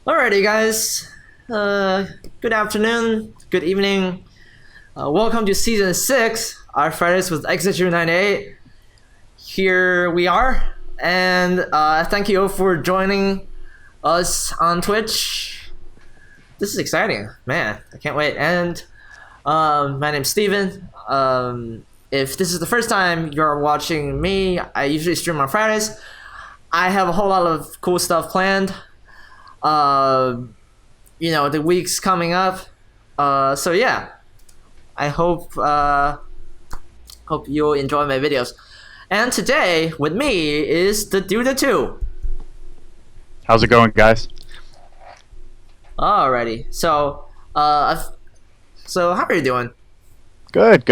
Alrighty, guys. Good afternoon, good evening. Welcome to season 6, our Fridays with Exit98. Here we are, and thank you all for joining us on Twitch. This is exciting, man. I can't wait. And my name's Steven. If this is the first time you're watching me, I usually stream on Fridays. I have a whole lot of cool stuff planned. The week's coming up. So yeah, I hope you'll enjoy my videos. And today with me is theduddha2. How's it going, guys? Alrighty. So how are you doing? Good.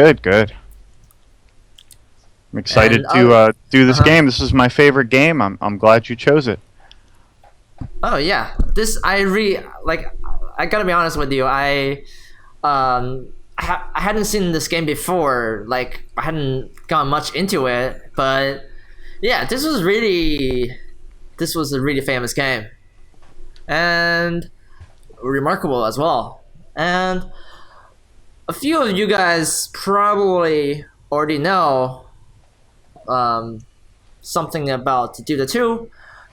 I'm excited to do this game. This is my favorite game. I'm glad you chose it. Oh yeah, I gotta be honest with you. I hadn't seen this game before. Like, I hadn't gone much into it, but yeah, this was a really famous game, and remarkable as well. And a few of you guys probably already know something about theduddha2,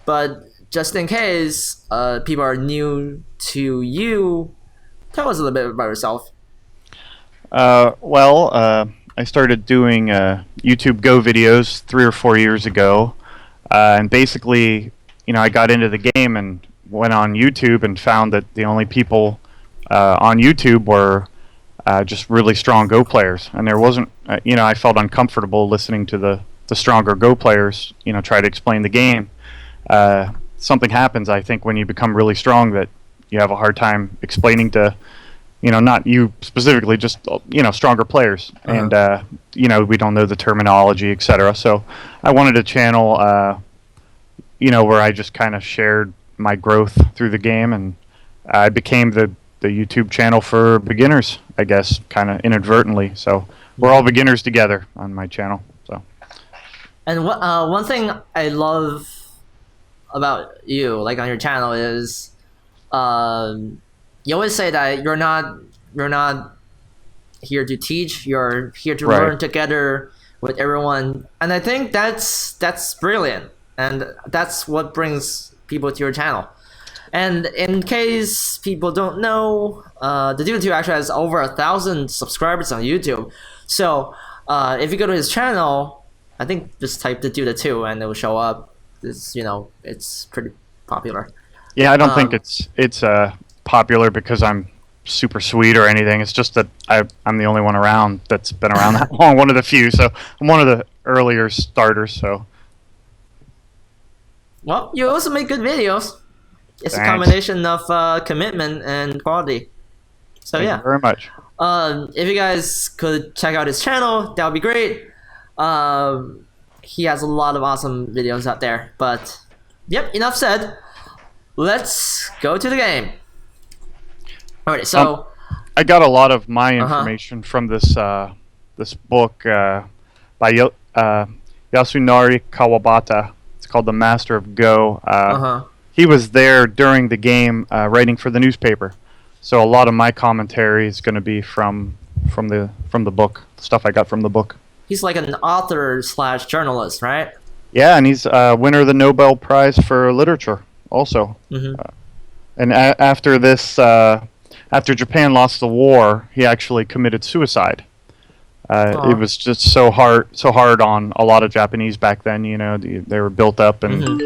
but just in case people are new to you, tell us a little bit about yourself. I started doing YouTube Go videos 3 or 4 years ago, and basically, I got into the game and went on YouTube and found that the only people on YouTube were just really strong Go players, and there wasn't, I felt uncomfortable listening to the stronger Go players, try to explain the game. Something happens, I think, when you become really strong that you have a hard time explaining to, not you specifically, just, stronger players. And, we don't know the terminology, etc. So I wanted a channel, where I just kind of shared my growth through the game, and I became the YouTube channel for beginners, I guess, kind of inadvertently. So we're all beginners together on my channel. So. And one thing I love about you, like on your channel, is you always say that you're not here to teach, you're here to learn together with everyone. And I think that's brilliant, and that's what brings people to your channel. And in case people don't know, theduddha2 actually has over 1,000 subscribers on YouTube. So if you go to his channel, I think just type theduddha2 and it will show up. It's pretty popular. Yeah, I don't think it's popular because I'm super sweet or anything. It's just that I'm the only one around that's been around that long, one of the few. So I'm one of the earlier starters. So. Well, you also make good videos. It's Thanks. A combination of commitment and quality. So Thank you very much. If you guys could check out his channel, that would be great. He has a lot of awesome videos out there. But yep, enough said. Let's go to the game. Alright, so I got a lot of my information from this this book by Yasunari Kawabata. It's called The Master of Go. He was there during the game writing for the newspaper. So a lot of my commentary is going to be from the book, stuff I got from the book. He's like an author/journalist, right? Yeah, and he's winner of the Nobel Prize for Literature, also. And after this, after Japan lost the war, he actually committed suicide. It was just so hard on a lot of Japanese back then. They were built up, and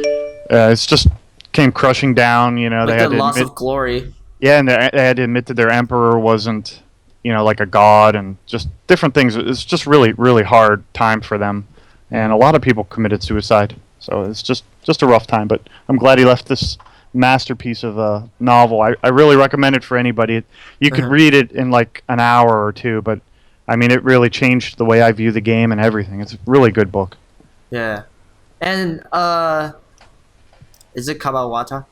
it's just came crushing down. They had the loss of glory. Yeah, and they had to admit that their emperor wasn't, like a god, and just different things. It's just really hard time for them, and a lot of people committed suicide. So it's just a rough time. But I'm glad he left this masterpiece of a novel. I really recommend it for anybody. You could read it in like an hour or two, but I mean, it really changed the way I view the game and everything. It's a really good book. Yeah, and is it Kawabata?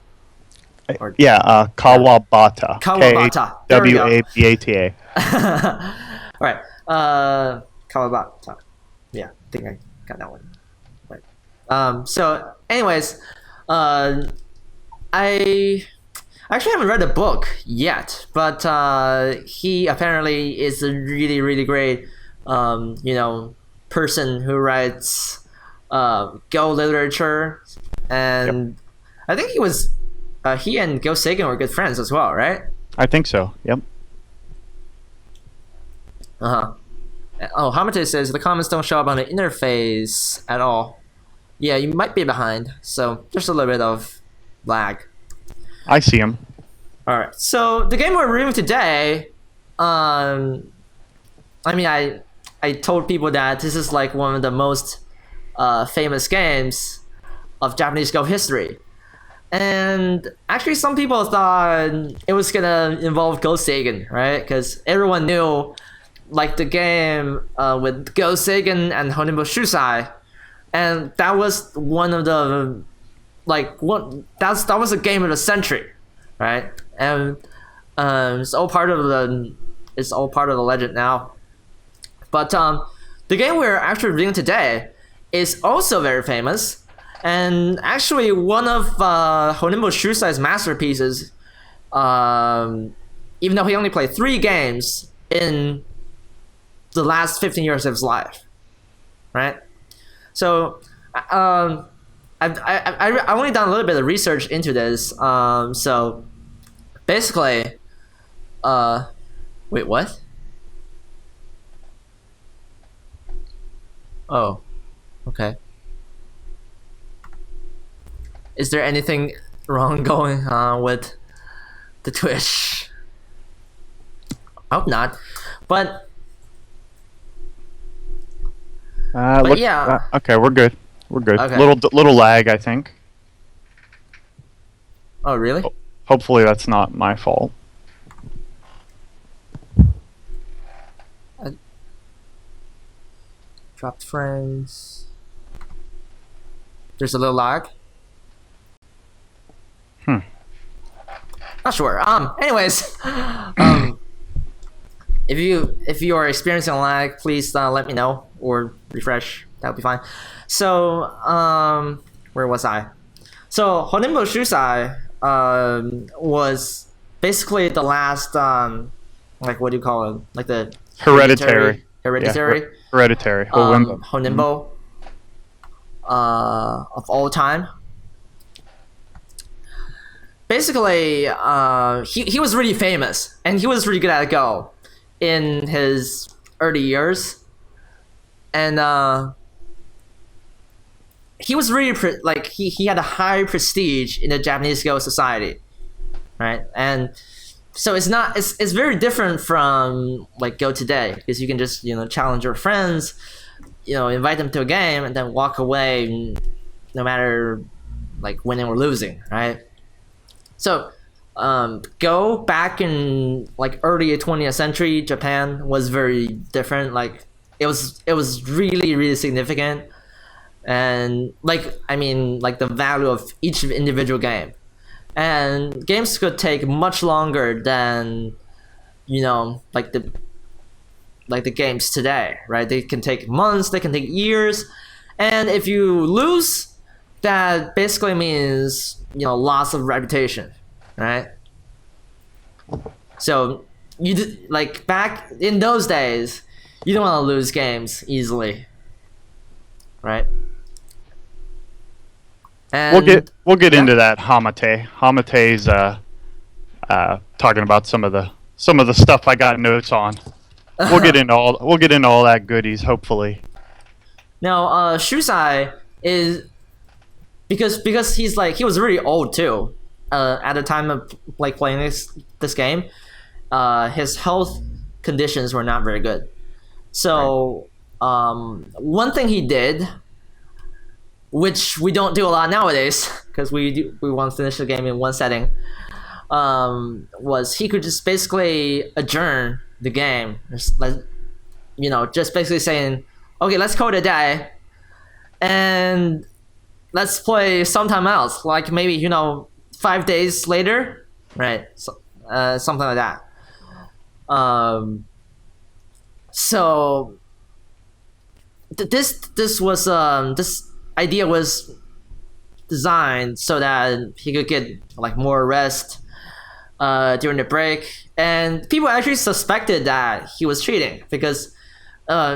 Yeah, Kawabata. Kawabata. Kawabata. All right. Kawabata. Yeah, I think I got that one. Right. So, anyways, I I actually haven't read the book yet, but he apparently is a really, really great, person who writes Go literature, Yep. and I think he and Go Sagan were good friends as well, right? I think so. Yep. Uh huh. Oh, Hamate says the comments don't show up on the interface at all. Yeah, you might be behind, so just a little bit of lag. I see him. All right. So the game we're reviewing today, I told people that this is like one of the most famous games of Japanese Go history, and actually some people thought it was gonna involve Go Sagan, right? Because everyone knew like the game with Go Sagan and Honinbo Shusai, and that was one of the that was a game of the century, right? And it's all part of the legend now. But the game we're actually reviewing today is also very famous, and actually one of Honinbo Shusai's masterpieces. Even though he only played 3 games in the last 15 years of his life, right? So, I only done a little bit of research into this. So basically, wait, what? Oh, okay. Is there anything wrong going on with the Twitch? I hope not. But yeah. Okay, we're good. We're good. Okay. Little lag, I think. Oh, really? Hopefully that's not my fault. Dropped frames. There's a little lag. Not sure. Anyways, if you are experiencing lag, please let me know or refresh. That would be fine. So, where was I? So, Honinbo Shusai was basically the last like, what do you call it? Like the Hereditary. Hereditary. Yeah, hereditary. Honinbo of all time. Basically, he was really famous, and he was really good at Go in his early years, and he was really he had a high prestige in the Japanese Go society, right? And so it's very different from like Go today, because you can just challenge your friends, invite them to a game, and then walk away, no matter like winning or losing, right? So, Go back in like early 20th century Japan was very different. Like it was really, really significant, and like the value of each individual game, and games could take much longer than like the games today, right? They can take months, they can take years, and if you lose, that basically means loss of reputation, right? So like back in those days, you don't want to lose games easily, right? And We'll get into that Hamate. Hamate's talking about some of the stuff I got notes on. We'll get into all that goodies, hopefully. now Shusai is because he was really old too at the time of like playing this game. His health conditions were not very good, so one thing he did, which we don't do a lot nowadays because we want to finish the game in one setting, was he could just basically adjourn the game, just basically saying, okay, let's call it a day, and let's play sometime else, like maybe 5 days later, right? So, something like that. So this idea was designed so that he could get like more rest, during the break, and people actually suspected that he was cheating because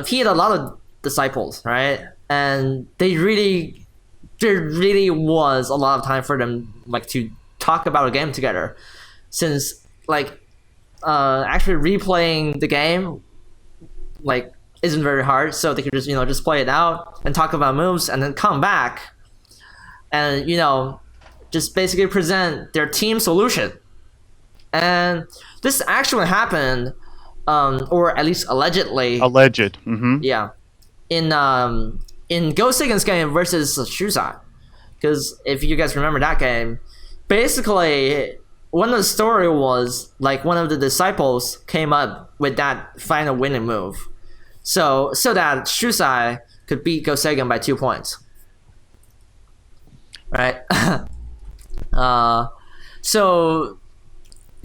he had a lot of disciples, right? And there really was a lot of time for them like to talk about a game together, since like actually replaying the game like isn't very hard, so they could just just play it out and talk about moves and then come back and just basically present their team solution. And this actually happened, or at least allegedly. Alleged. Mm-hmm. Yeah, in Go Seigen's game versus Shusai, because if you guys remember that game, basically one of the story was like one of the disciples came up with that final winning move, so that Shusai could beat Go Seigen by 2 points, right? So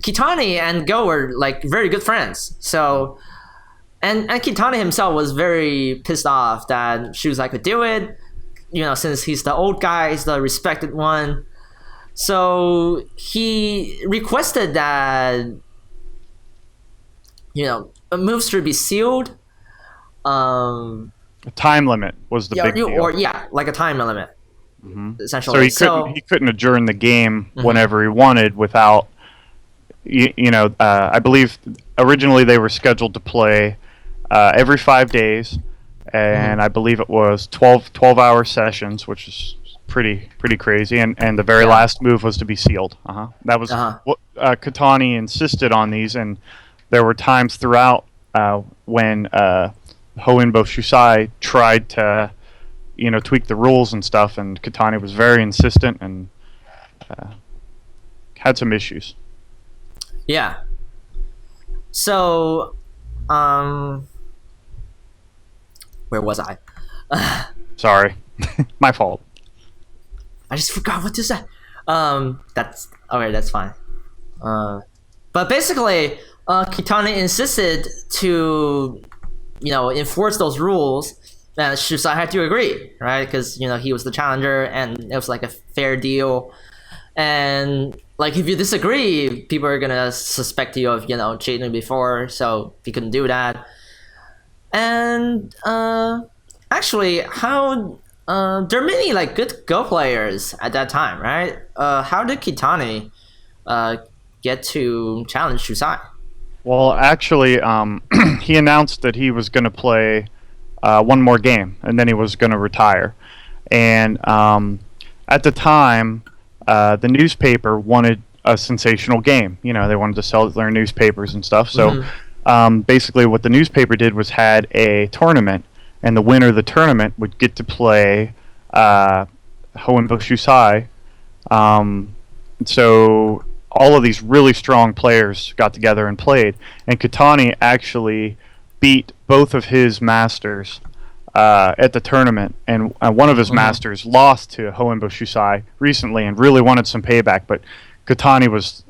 Kitani and Go were like very good friends. So and Kitani himself was very pissed off that Shusai could do it, since he's the old guy, he's the respected one. So he requested that moves should be sealed. A time limit was the big deal. Or like a time limit, essentially. So he couldn't adjourn the game whenever he wanted without. I believe originally they were scheduled to play every 5 days, and I believe it was 12-hour sessions, which is pretty crazy. And the very last move was to be sealed. That was what Kitani insisted on these, and there were times throughout when Honinbo Shusai tried to tweak the rules and stuff, and Kitani was very insistent and had some issues. Yeah. So, where was I? Sorry, my fault. I just forgot what to say. That's okay. That's fine. But basically, Kitani insisted to, enforce those rules, and Shusai had to agree, right? Because he was the challenger, and it was like a fair deal. And like if you disagree, people are gonna suspect you of cheating before, so he couldn't do that. And actually, how there are many like good Go players at that time, right? How did Kitani get to challenge Shusai? Well, actually, he announced that he was going to play one more game, and then he was going to retire. And at the time, the newspaper wanted a sensational game. They wanted to sell their newspapers and stuff. So basically what the newspaper did was had a tournament, and the winner of the tournament would get to play Honinbo Shusai. So all of these really strong players got together and played, and Kitani actually beat both of his masters at the tournament, and one of his masters lost to Honinbo Shusai recently and really wanted some payback, but Kitani was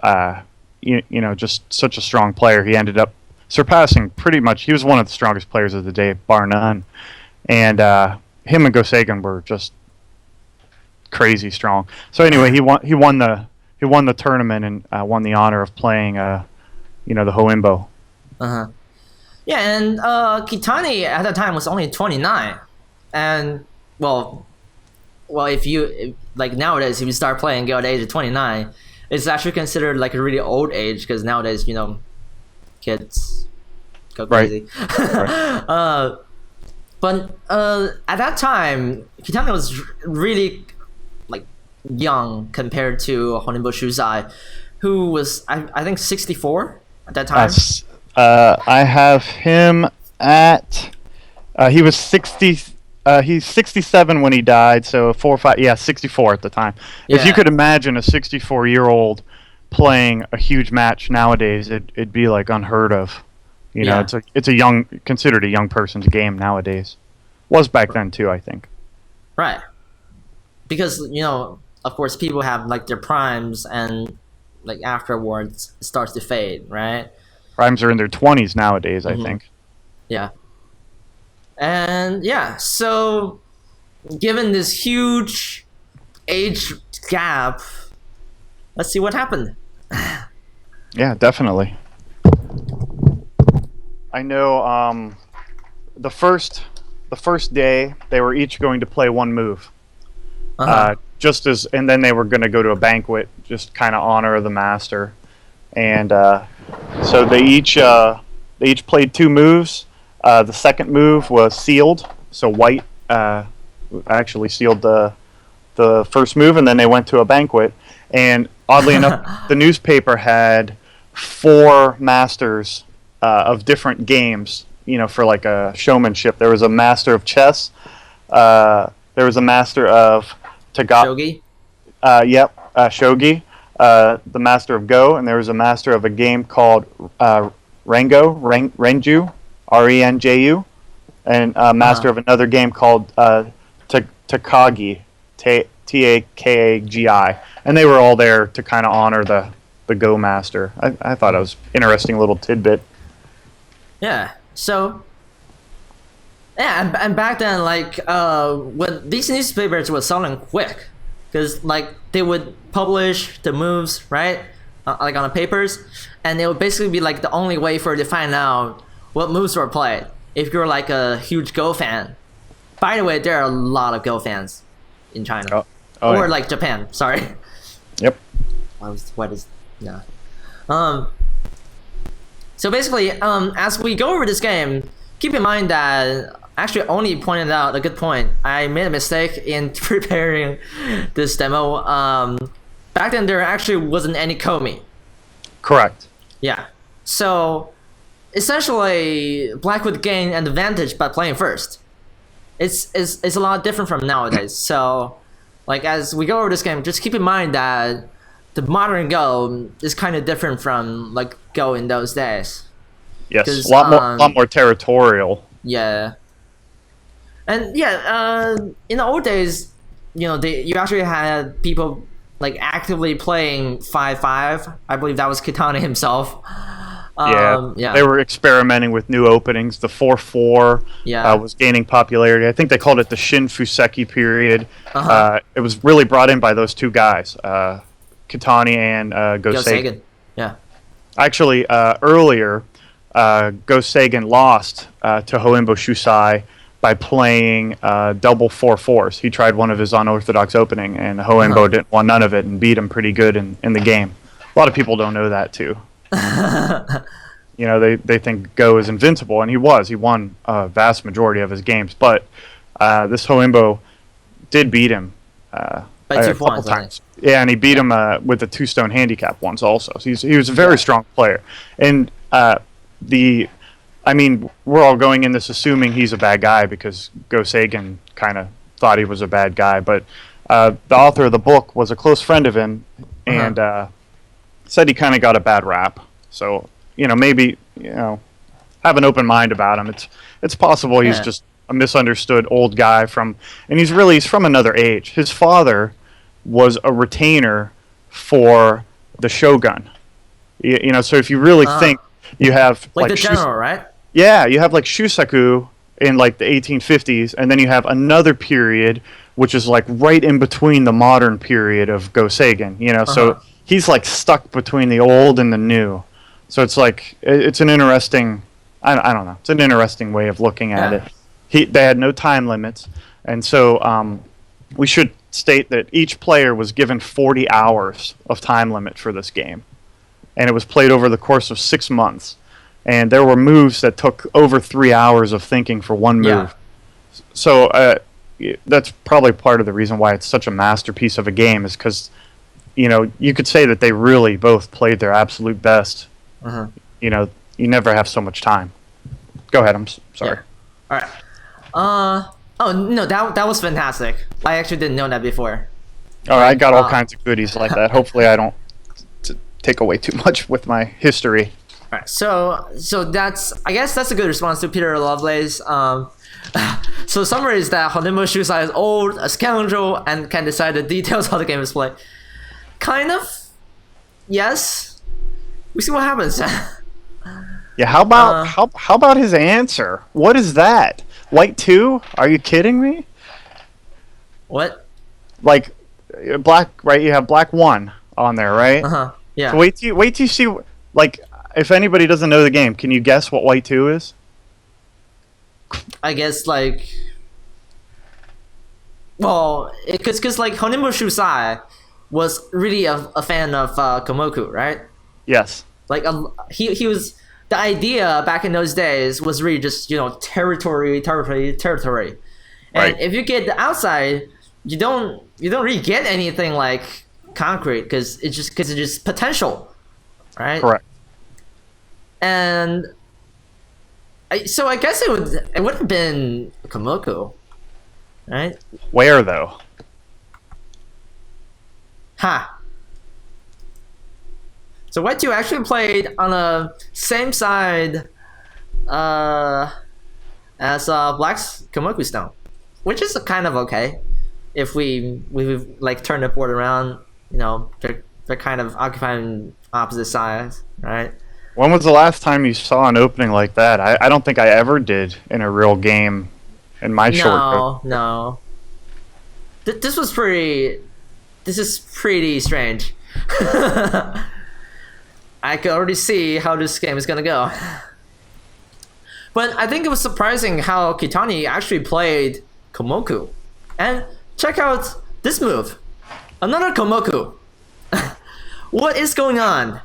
just such a strong player. He ended up surpassing pretty much, he was one of the strongest players of the day, bar none. And him and Go Seigen were just crazy strong. So anyway, he won the tournament and won the honor of playing the Honinbo. Yeah, and Kitani at that time was only 29, and well, if you like nowadays, if you start playing Go at the age of 29, it's actually considered like a really old age, because nowadays kids go crazy. Right. But at that time, Kitani was really like young compared to Honinbo Shusai, who was I think 64 at that time. I have him at he was 60. He's 67 when he died, so 64 at the time. Yeah. If you could imagine a 64-year-old playing a huge match nowadays, it'd be like unheard of. It's considered a young person's game nowadays. Was back then too, I think. Right. Because of course, people have like their primes, and like afterwards it starts to fade, right? Primes are in their 20s nowadays, I think. Yeah. And yeah, so given this huge age gap, let's see what happened. Yeah, definitely. I know. The first day they were each going to play one move. Uh-huh. And then they were going to go to a banquet, just kind of honor the master. And so they each played two moves. The second move was sealed, so white actually sealed the first move, and then they went to a banquet. And oddly enough, the newspaper had four masters of different games. For like a showmanship. There was a master of chess. There was a master of Shogi? Shogi. The master of Go, and there was a master of a game called Renju, Renju, and a master Uh-huh. of another game called Takagi, Takagi, and they were all there to kind of honor the Go master. I thought it was an interesting little tidbit. Yeah. So, yeah, and back then, like, when these newspapers were selling quick, because like they would publish the moves, right, like on the papers, and it would basically be like the only way for you to find out what moves were played if you're like a huge Go fan. By the way, there are a lot of Go fans in China, or Yeah. like Japan. Sorry. Yep. What is no. So basically, as we go over this game, keep in mind that actually only pointed out a good point. I made a mistake in preparing this demo. Back then, there actually wasn't any Komi. Correct. Yeah. So essentially, Black would gain an advantage by playing first. It's a lot different from nowadays. So, like as we go over this game, just keep in mind that the modern Go is kind of different from like Go in those days. Yes, a lot more territorial. Yeah. And yeah, in the old days, you actually had people like actively playing 5-5. I believe that was Kitani himself. Yeah. They were experimenting with new openings. The 4-4 Yeah. was gaining popularity. I think they called it the Shin Fuseki period. Uh-huh. It was really brought in by those two guys, Kitani and Go Go Seigen. Sagan. Yeah. Actually, earlier, Go Seigen lost to Honinbo Shusai by playing double 4-4s. He tried one of his unorthodox opening, and Honinbo didn't want none of it and beat him pretty good in the game. A lot of people don't know that, too. They think Go is invincible, and he was. He won a vast majority of his games, but this Honinbo did beat him By 2 a couple points, I think. times. Yeah, and he beat him with a 2-stone handicap once also. So he was a very strong player. And we're all going in this assuming he's a bad guy because Go Seigen kind of thought he was a bad guy, but the author of the book was a close friend of him, and said he kind of got a bad rap. So maybe have an open mind about him. It's possible he's just a misunderstood old guy and he's from another age. His father was a retainer for the shogun. So if you really think you have Like the general, right? Yeah, you have like Shusaku in like the 1850s, and then you have another period which is like right in between the modern period of Go Seigen. So he's like stuck between the old and the new. So it's like it's an interesting. I don't know. It's an interesting way of looking at it. They had no time limits, and so we should state that each player was given 40 hours of time limit for this game, and it was played over the course of 6 months. And there were moves that took over 3 hours of thinking for one move. Yeah. So that's probably part of the reason why it's such a masterpiece of a game, is because you could say that they really both played their absolute best. You never have so much time. Go ahead. I'm sorry. Yeah. All right. Oh no, that was fantastic. I actually didn't know that before. All right, I got all kinds of goodies like that. Hopefully, I don't take away too much with my history. All right. So I guess that's a good response to Peter Lovelace. So summary is that Honinbo Shusai is old, a scoundrel, and can decide the details of how the game is played. Kind of. Yes. We see what happens. Yeah, how about his answer? What is that? White 2? Are you kidding me? What? Like black, right? You have black 1 on there, right? Yeah. So wait till you see Like, if anybody doesn't know the game, can you guess what white 2 is? I guess like, well, because like Honinbo Shusai was really a fan of Komoku, right? Yes. Like he was, the idea back in those days was really just territory, and Right. if you get the outside, you don't really get anything like concrete because it's just potential, right? Correct. And so I guess it would have been Komoku, right? Where though? Ha. So White 2 actually played on the same side as Black's Komoku Stone, which is kind of okay if we like turn the board around. They're kind of occupying opposite sides, right? When was the last time you saw an opening like that? I don't think I ever did in a real game in my short. No. This is pretty strange. I could already see how this game is gonna go. But I think it was surprising how Kitani actually played Komoku. And check out this move. Another Komoku. What is going on?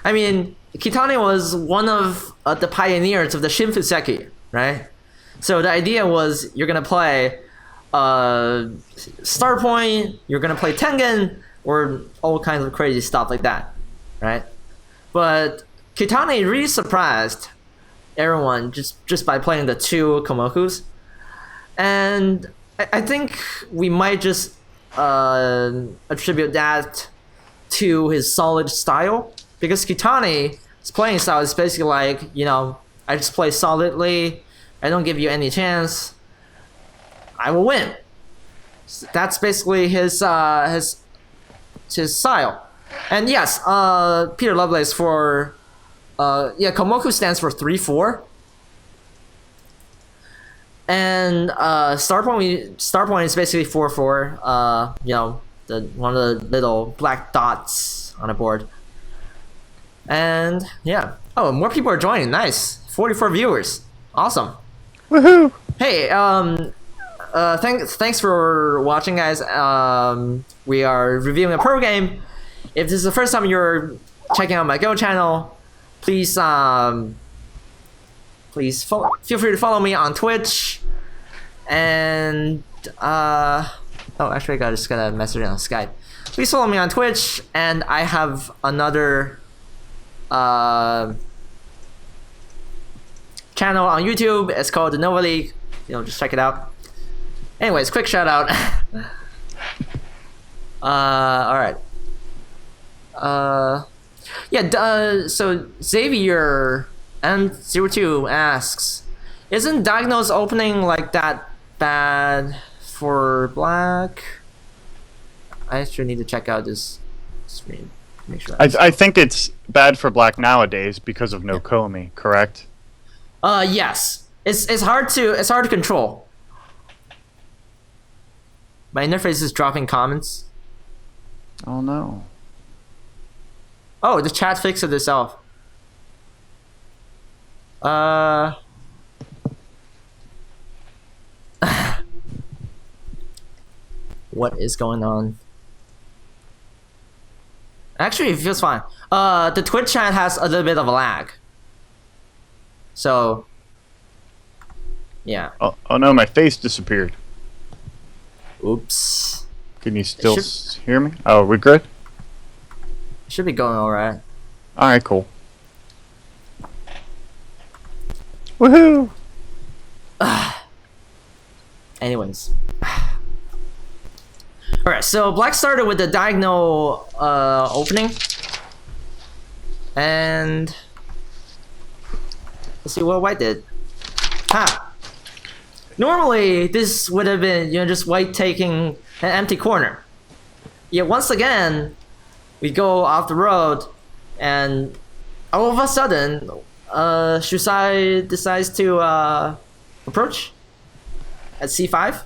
I mean, Kitani was one of the pioneers of the Shinfuseki, right? So the idea was you're gonna play Star Point, you're gonna play Tengen, or all kinds of crazy stuff like that, right? But Kitani really surprised everyone just by playing the 2 Komokus, and I think we might just attribute that to his solid style, because Kitani's playing style is basically like, I just play solidly, I don't give you any chance, I will win. That's basically his style. And yes, Peter Lovelace for Komoku stands for 3-4. And Star Point is basically 4-4. The one of the little black dots on a board. And yeah. Oh, more people are joining. Nice. 44 viewers. Awesome. Woohoo! Hey, thanks for watching, guys. We are reviewing a pro game. If this is the first time you're checking out my Go channel, please feel free to follow me on Twitch. And actually, I just got a message on Skype. Please follow me on Twitch, and I have another channel on YouTube. It's called the Nova League. Just check it out. Anyways, quick shout out. All right. So Xavier M02 asks, isn't Diagonal's opening like that bad for Black? I actually need to check out this screen. Make sure. I think it's bad for Black nowadays because of no Komi, correct? Yes. It's hard to control. My interface is dropping comments. Oh no. Oh, the chat fixed it itself. What is going on? Actually, it feels fine. The Twitch chat has a little bit of a lag. So, yeah. Oh no, my face disappeared. Oops. Can you still hear me? Oh, we're good? Should be going alright. Alright, cool. Woohoo! Anyways. Alright, so Black started with the diagonal opening. And let's see what White did. Ha! Normally, this would have been, just White taking an empty corner. Yet once again, we go off the road, and all of a sudden, Shusai decides to approach at c5.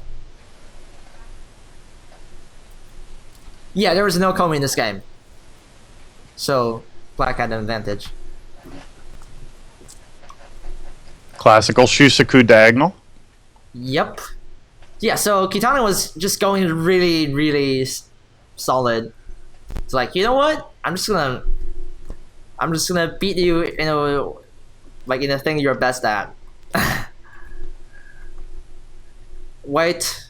Yeah, there was no Komi in this game. So, Black had an advantage. Classical Shusaku diagonal. Yep. Yeah, so Kitani was just going really, really solid. It's like, you know what? I'm just gonna beat you in a thing you're best at. White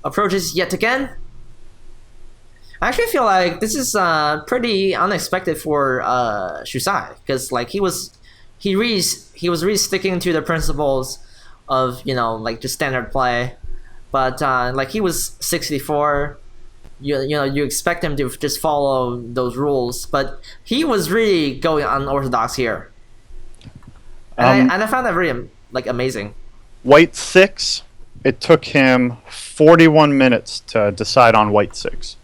approaches yet again. I actually feel like this is pretty unexpected for Shusai, because like he was really sticking to the principles of like just standard play, but like he was 64. You expect him to just follow those rules, but he was really going unorthodox here, and I found that very like amazing. White 6. It took him 41 minutes to decide on white 6.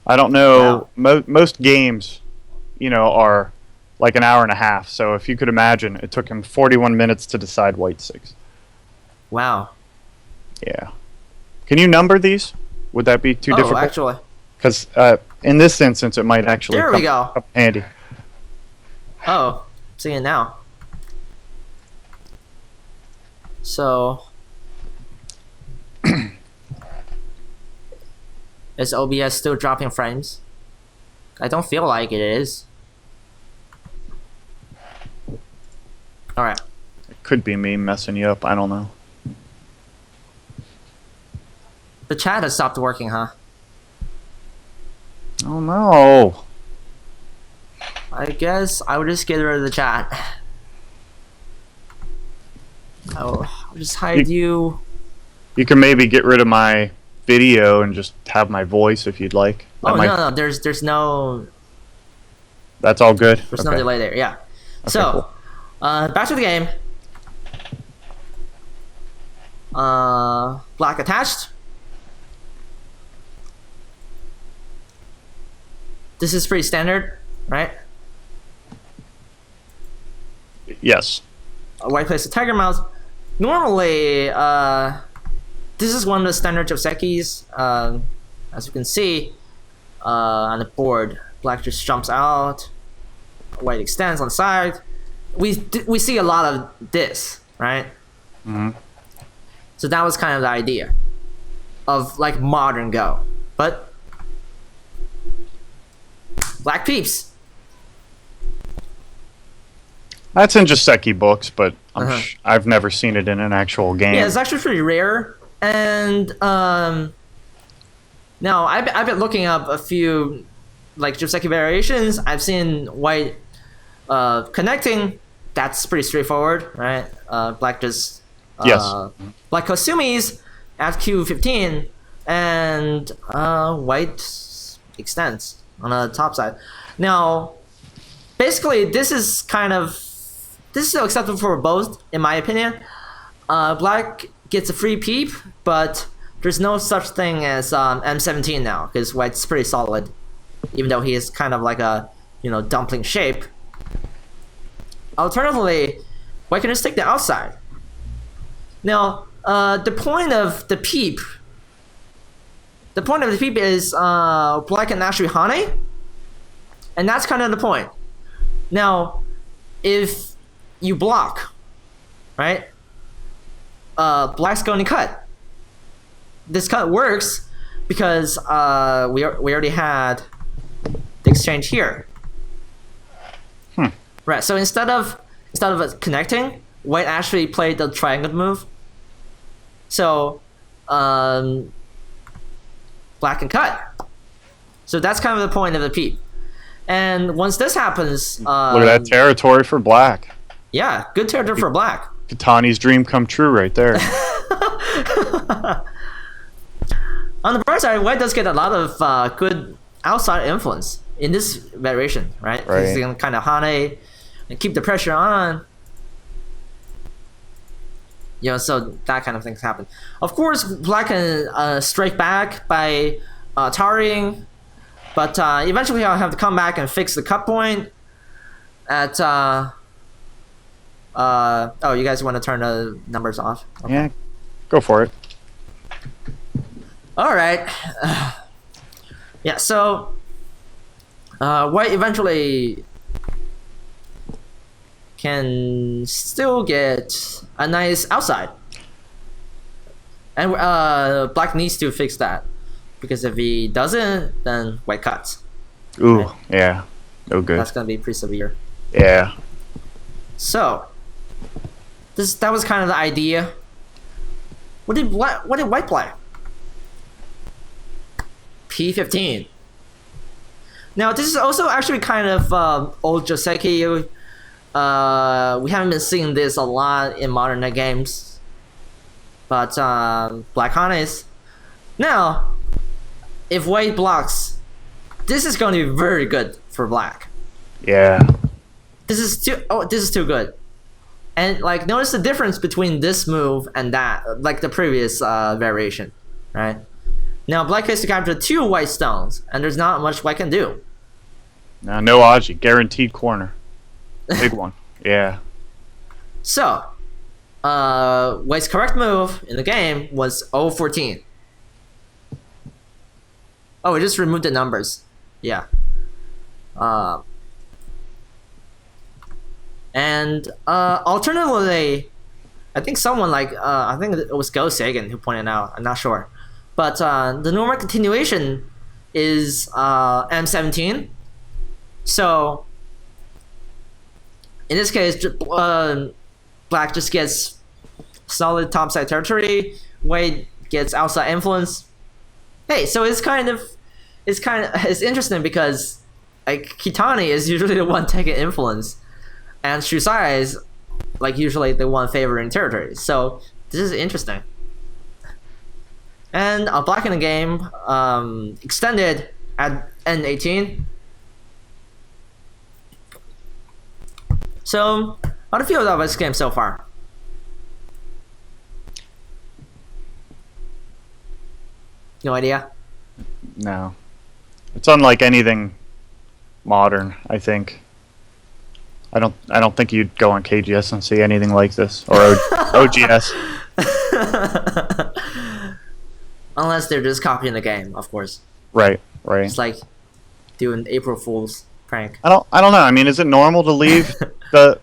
I don't know. Wow. Most games, are like an hour and a half. So if you could imagine, it took him 41 minutes to decide white 6. Wow. Yeah. Can you number these? Would that be too difficult? Actually. Because in this instance, it might actually There we go. come handy. Oh, seeing it now. So, is OBS still dropping frames? I don't feel like it is. Alright. It could be me messing you up. I don't know. The chat has stopped working, huh? Oh no. I guess I would just get rid of the chat. I'll just hide you. You can maybe get rid of my video and just have my voice if you'd like. No, there's no... That's all good? There's no delay there, yeah. Okay, so, cool. Back to the game. Black attached. This is pretty standard, right? Yes. White plays the tiger mouse. Normally, this is one of the standard Josekis. As you can see on the board, black just jumps out. White extends on the side. We see a lot of this, right? Mm-hmm. So that was kind of the idea of like modern Go, but black peeps. That's in Joseki books, but I've never seen it in an actual game. Yeah, it's actually pretty rare. And now I've been looking up a few like Joseki variations. I've seen white connecting. That's pretty straightforward, right? Black just Yes. Black Kosumi's at Q15, and white extends on the top side. Now, basically, this is still acceptable for both, in my opinion. Black gets a free peep, but there's no such thing as M17 now, because white's pretty solid, even though he is kind of like a dumpling shape. Alternatively, white can just take the outside. Now, the point of the peep is black can actually Hane, and that's kind of the point. Now, if you block, right, black's going to cut. This cut works because we already had the exchange here. Right. So instead of connecting, white actually played the triangle move. So black can cut. So that's kind of the point of the peep. And once this happens, look at that territory for black. Yeah, good territory for black. Kitani's dream come true right there. On the bright side, white does get a lot of good outside influence in this variation, right? Right. He's gonna kind of Hane and keep the pressure on. So that kind of things happen. Of course, black can strike back by tarrying, but eventually I'll have to come back and fix the cut point at... oh, you guys want to turn the numbers off? Okay. Yeah, go for it. All right. Yeah, so White eventually can still get a nice outside, and Black needs to fix that, because if he doesn't, then White cuts. Ooh, Right? yeah. No good. That's gonna be pretty severe. Yeah. So that was kind of the idea. What did White play? P15. Now this is also actually kind of old Joseki. We haven't been seeing this a lot in modern day games, but Black Hanes. Now, if White blocks, this is going to be very good for Black. Yeah. This is too good. And like, notice the difference between this move and that, like the previous variation, right? Now Black has to capture 2 white stones, and there's not much White can do. No Aji. Guaranteed corner. Big one. Yeah. So, White's correct move in the game was 014. Oh, we just removed the numbers. Yeah. And alternatively, I think someone like I think it was Go Sagan who pointed out. I'm not sure, but the normal continuation is M17. So in this case, Black just gets solid topside territory. White gets outside influence. Hey, so it's interesting because like Kitani is usually the one taking influence, and Shusai is like usually the one favoring territory. So this is interesting. And Black in the game extended at N18. So how do you feel about this game so far? No idea. No. It's unlike anything modern, I think. I don't think you'd go on KGS and see anything like this, or OGS. Unless they're just copying the game, of course. Right. It's like doing April Fool's prank. I don't know. I mean, is it normal to leave the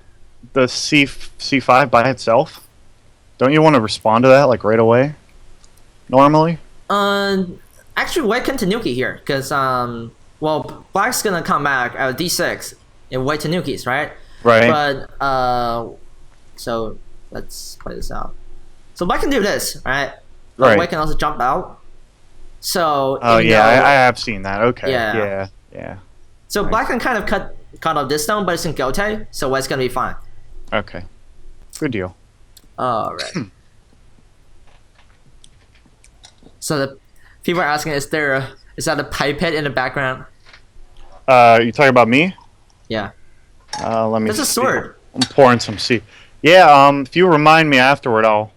C5 by itself? Don't you want to respond to that like right away? Normally? Actually, White can Tanuki here, because well, Black's gonna come back at D6 in White Tanukis, right? Right. But so let's play this out. So Black can do this, right? But Right. White can also jump out. So Oh yeah, I have seen that. Okay. Yeah. Yeah. so Right. Black can kind of cut off this stone, but it's in Gote, so White's gonna be fine. Okay. Good deal. All right. So the people are asking, is that a pipette in the background? You talking about me? Yeah. Let me. There's a see. sword. I'm pouring some sea. Yeah. If you remind me afterward, I'll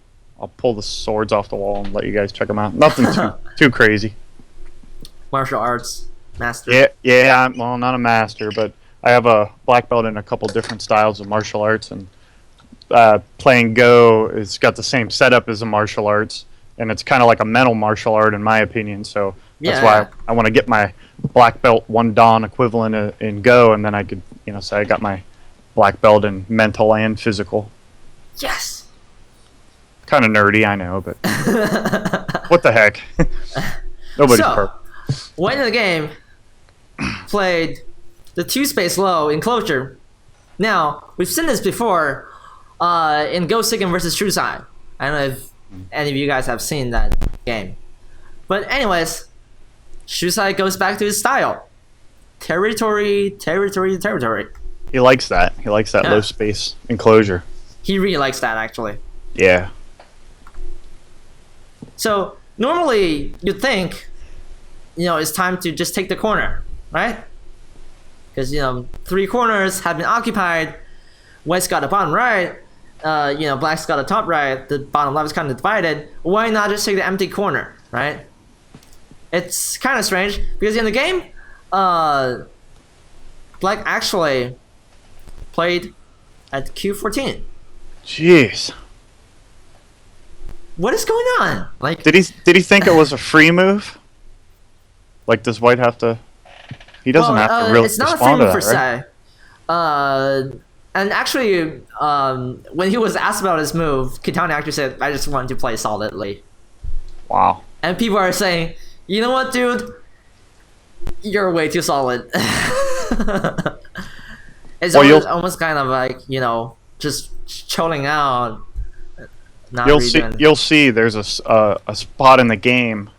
pull the swords off the wall and let you guys check them out. Nothing too crazy. Martial arts master. Yeah. Well, not a master, but I have a black belt in a couple different styles of martial arts, and playing Go has got the same setup as a martial arts, and it's kind of like a mental martial art in my opinion. So that's why I want to get my black belt 1 Dan equivalent in Go, and then I could say I got my black belt in mental and physical. Yes. Kind of nerdy, I know, but what the heck? Nobody's perfect. White in the game played the 2-space low enclosure. Now, we've seen this before in Go Sicken versus Shusai. I don't know if any of you guys have seen that game. But anyways, Shusai goes back to his style. Territory. He likes that. He likes that low space enclosure. He really likes that, actually. Yeah. So normally you'd think, it's time to just take the corner, right? Because 3 corners have been occupied. White's got the bottom right. Black's got the top right. The bottom left is kind of divided. Why not just take the empty corner, right? It's kind of strange because in the game, Black actually played at Q14. Jeez. What is going on? Like, did he think it was a free move? Like, does White have to He doesn't have to really it's not a free respond to move that, per right? se. And actually, when he was asked about his move, Kitani actually said, "I just want to play solidly." Wow. And people are saying, "You know what, dude? You're way too solid." It's almost kind of like, just chilling out. You'll see. There's a spot in the game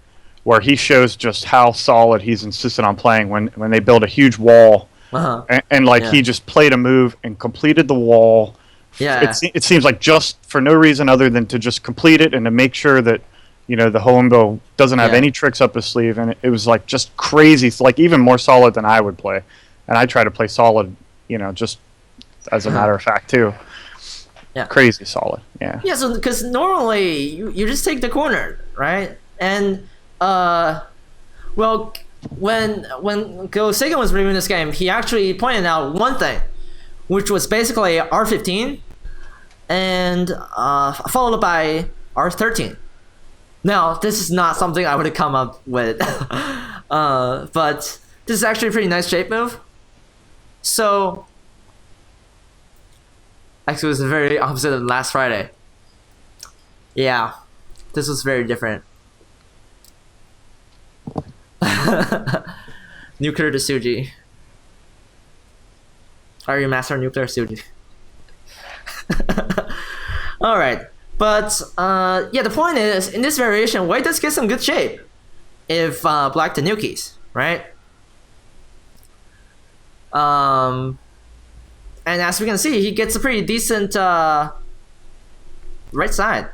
where he shows just how solid he's insistent on playing when they build a huge wall, and he just played a move and completed the wall. Yeah. It seems like just for no reason other than to just complete it and to make sure that the Honinbo doesn't have any tricks up his sleeve, and it was like just crazy, like even more solid than I would play, and I try to play solid, just as a matter of fact too. Yeah. Crazy solid. Yeah. Yeah. So because normally you just take the corner, right? And well, when Gosegan was reviewing this game, he actually pointed out one thing, which was basically R15, and followed by R13. Now, this is not something I would have come up with, but this is actually a pretty nice shape move. So, actually, it was the very opposite of last Friday. Yeah, this was very different. Nuclear to Suji. Are you master nuclear Suji? Alright. But yeah, the point is, in this variation, white does get some good shape if black tanukis, right? And as we can see, he gets a pretty decent right side.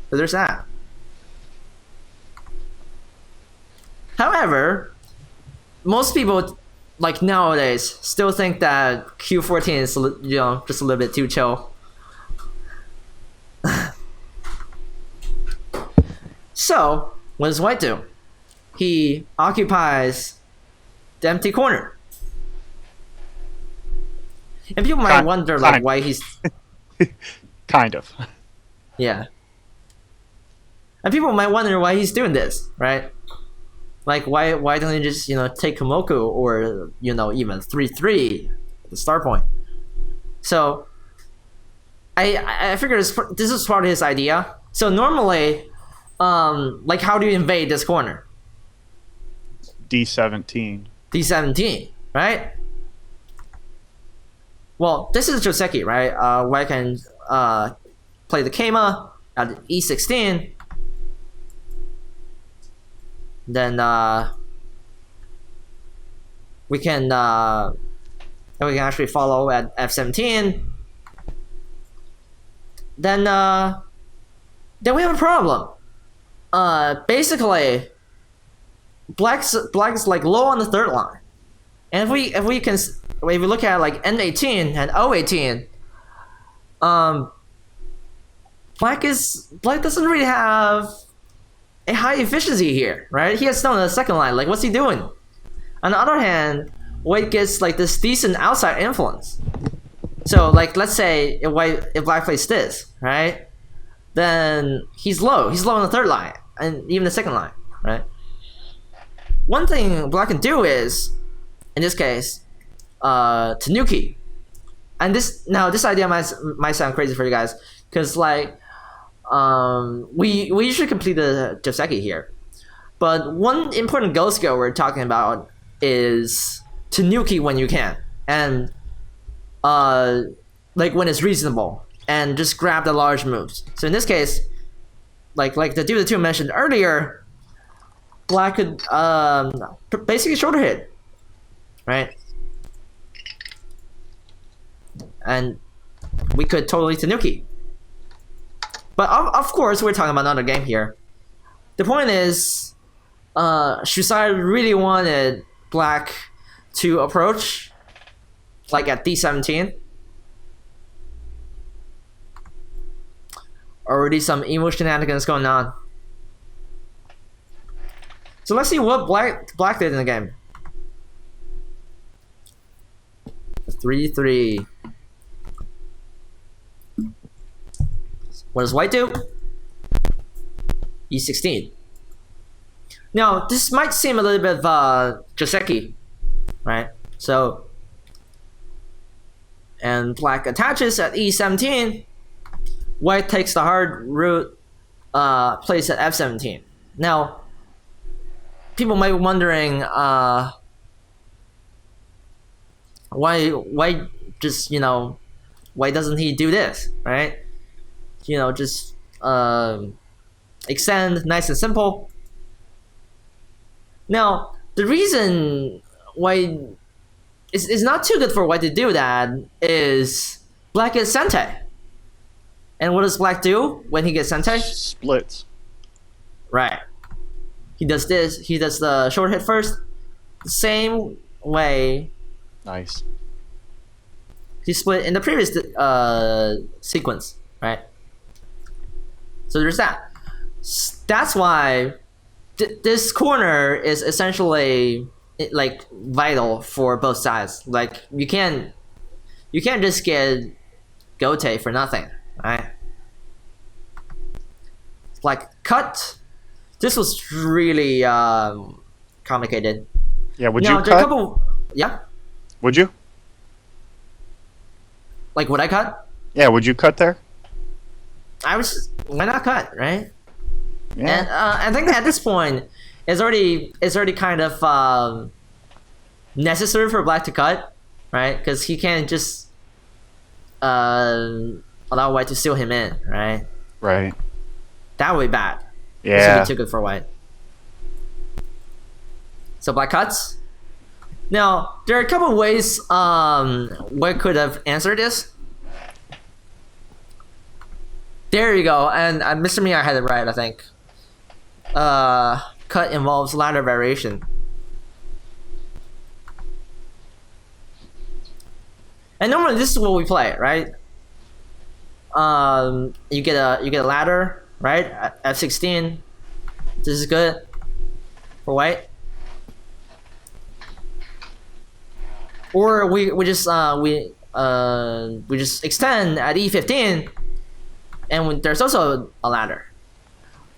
So there's that. However, most people, like nowadays, still think that Q14 is just a little bit too chill. So, what does white do? He occupies the empty corner. And people might wonder why he's kind of. Yeah. And people might wonder why he's doing this, right? Like why don't he just take Komoku or even 3-3 the start point? So I figured this is part of his idea. So normally, like how do you invade this corner? D17. D17, right? Well, this is Joseki, right? Where I can play the Keima at E16. Then we can actually follow at F17. Then we have a problem. Basically, black's like low on the third line, and if we look at like N18 and O18, black doesn't really have a high efficiency here, right? He has stone on the second line. Like, what's he doing? On the other hand, white gets like this decent outside influence. So, like, let's say if black plays this, right? Then he's low. He's low on the third line and even the second line, right? One thing black can do is, in this case, Tanuki. And this idea might sound crazy for you guys, because like we usually complete the Joseki here, but one important go skill we're talking about is Tanuki when you can, and like when it's reasonable, and just grab the large moves. So in this case, like the theduddha2 mentioned earlier, black could basically shoulder hit, right? And we could totally Tanuki. But of course, we're talking about another game here. The point is, Shusai really wanted black to approach, like at D17. Already some emo shenanigans going on. So let's see what black did in the game. 3-3. What does white do? E16. Now, this might seem a little bit of Joseki, So, and black attaches at e17. White takes the hard route, plays at f17. Now, people might be wondering why just why doesn't he do this, right? Just extend, nice and simple. Now, the reason why it's not too good for white to do that is black gets sente. And what does black do when he gets sente? Splits. Right. He does this. He does the short hit first. The same way. Nice. He split in the previous sequence, right? So there's that. That's why this corner is essentially like vital for both sides. Like you can't just get Gote for nothing, right? Like cut. This was really complicated. Yeah, would you cut? Yeah. Would you? Like, would I cut? Yeah, would you cut there? Why not cut, right? Yeah. And I think at this point, it's already kind of necessary for black to cut, right? Because he can't just allow white to seal him in, right? Right. That would be bad. Yeah. This would be too good for white. So black cuts. Now, there are a couple of ways white could have answered this. There you go. And Mr. Mia had it right, I think. Cut involves ladder variation. And normally this is what we play, right? You get a ladder, right? At F16. This is good for white. Or we just extend at E15, and there's also a ladder.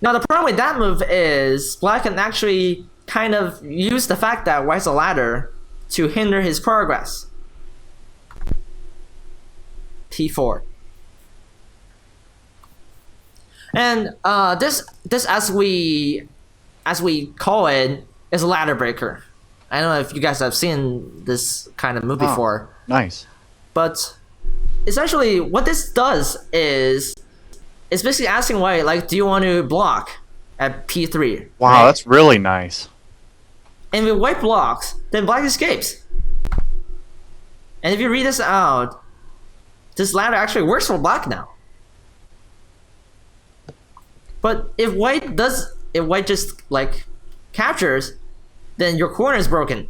Now the problem with that move is black can actually kind of use the fact that white's a ladder to hinder his progress. T4. And this as we call it is a ladder breaker. I don't know if you guys have seen this kind of move before. Nice. But essentially what this does is it's basically asking white, like, do you want to block at P3? Wow, right? That's really nice. And if white blocks, then black escapes. And if you read this out, this ladder actually works for black now. But if white just like captures, then your corner is broken.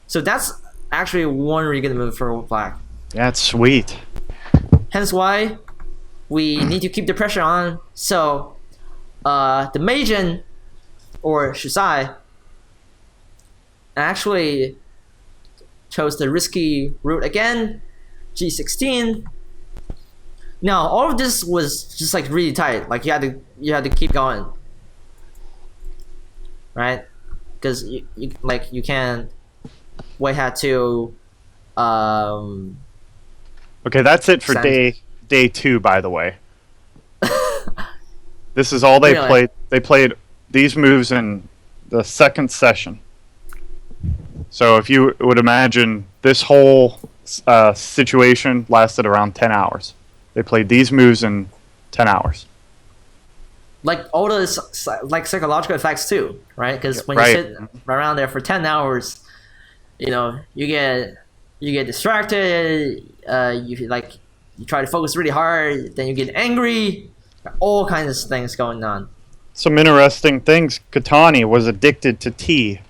So that's actually one really good move for black. That's sweet. Hence why we need to keep the pressure on. So the Meijin or Shusai actually chose the risky route again, G16. Now all of this was just like really tight. Like you had to keep going, right? Because you can't. White had to. Okay, that's it for day 2. By the way, this is all they played. They played these moves in the second session. So if you would imagine, this whole situation lasted around 10 hours. They played these moves in 10 hours. Like all those like psychological effects too, right? Because when you sit around there for 10 hours, you get distracted. You try to focus really hard, then you get angry. All kinds of things going on. Some interesting things. Kitani was addicted to tea,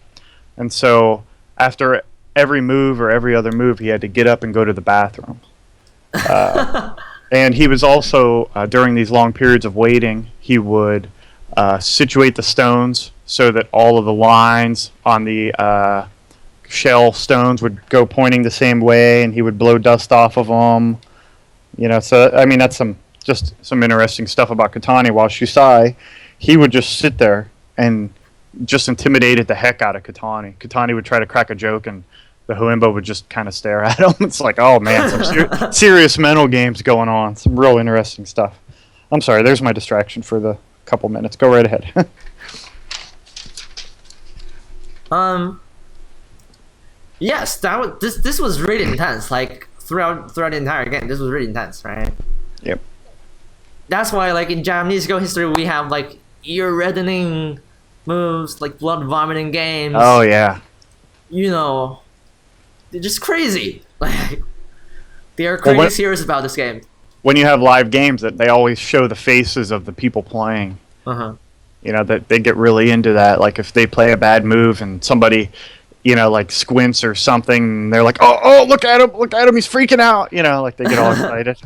and so after every move or every other move, he had to get up and go to the bathroom. And he was also, during these long periods of waiting, he would situate the stones so that all of the lines on the shell stones would go pointing the same way, and he would blow dust off of them. So I mean, that's some interesting stuff about Kitani. While Shusai, he would just sit there and just intimidated the heck out of Kitani. Kitani would try to crack a joke, and the Honinbo would just kind of stare at him. It's like, oh man, some serious mental games going on. Some real interesting stuff. I'm sorry, there's my distraction for the couple minutes. Go right ahead. Yes, this was really intense. Like throughout the entire game, this was really intense, right? Yep. That's why, like in Japanese Go history, we have like ear-reddening moves, like blood vomiting games. Oh yeah. You know, they're just crazy. Like they are crazy serious about this game. When you have live games, that they always show the faces of the people playing. You know, that they get really into that. Like if they play a bad move and somebody, you know, like squints or something, they're like, oh, look at him, he's freaking out. You know, like they get all excited.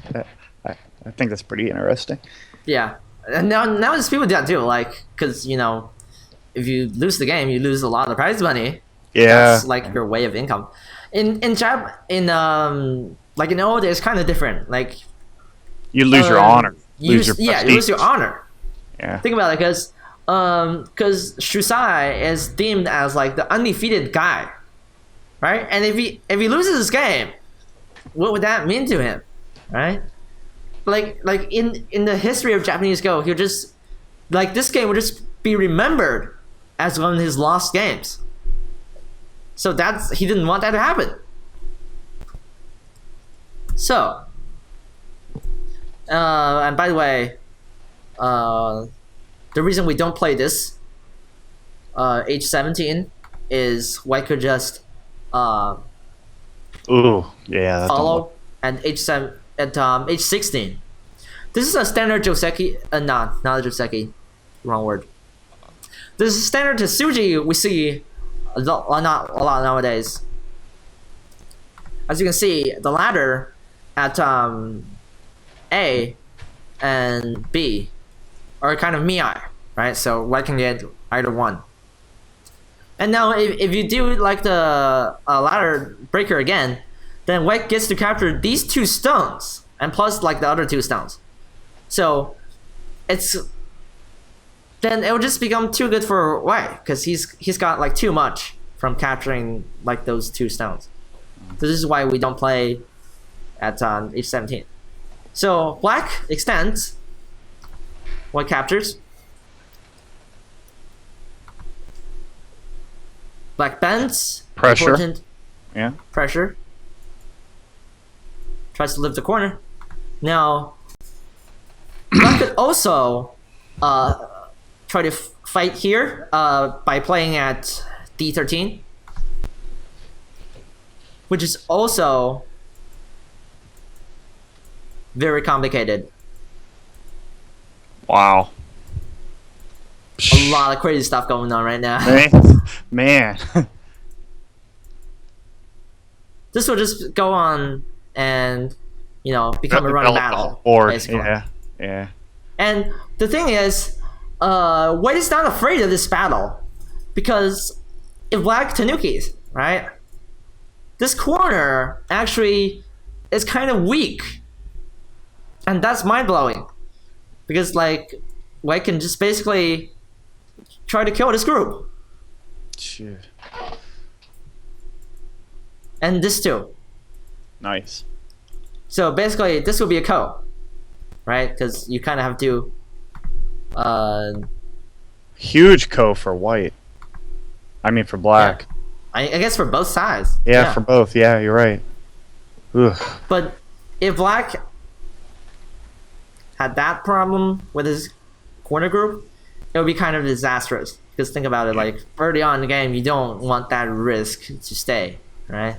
I think that's pretty interesting. Yeah, and now there's people do that too. Like, because you know, if you lose the game, you lose a lot of prize money. Yeah, that's like your way of income. In like in old days, kind of different. Like you lose your honor. You lose your honor. Yeah. Think about it, because Shusai is deemed as like the undefeated guy, right? And if he loses this game, what would that mean to him, right? Like in the history of Japanese Go, he'll just like this game will just be remembered as one of his lost games. So he didn't want that to happen. So, and by the way, the reason we don't play this age 17 is White could just follow at age 16. This is a standard Joseki, not a Joseki, wrong word. This is standard Tsuji we see not a lot nowadays. As you can see, the ladder at A and B are kind of Mii, right? So White can get either one. And now if you do like the ladder breaker again, then White gets to capture these 2 stones and plus like the other 2 stones. So then it will just become too good for White because he's got like too much from capturing like those 2 stones. So this is why we don't play at age 17. So Black extends. White captures. Black bends. Pressure. Important. Yeah. Pressure. Tries to lift the corner. Now, Black could also try to fight here by playing at D13, which is also very complicated. Wow. A lot of crazy stuff going on right now. Man. This will just go on and, you know, become a running battle. Basically. Yeah. And the thing is, White is not afraid of this battle because if Black Tanukis, right? This corner actually is kind of weak. And that's mind-blowing. Because, like, White can just basically try to kill this group. Shit. And this too. Nice. So basically, this will be a ko, right? Because you kind of have to. Huge ko for White. I mean for Black. Yeah. I guess for both sides. Yeah, for both. Yeah, you're right. Ugh. But if Black had that problem with his corner group, it would be kind of disastrous. Because think about it, like early on in the game, you don't want that risk to stay, right?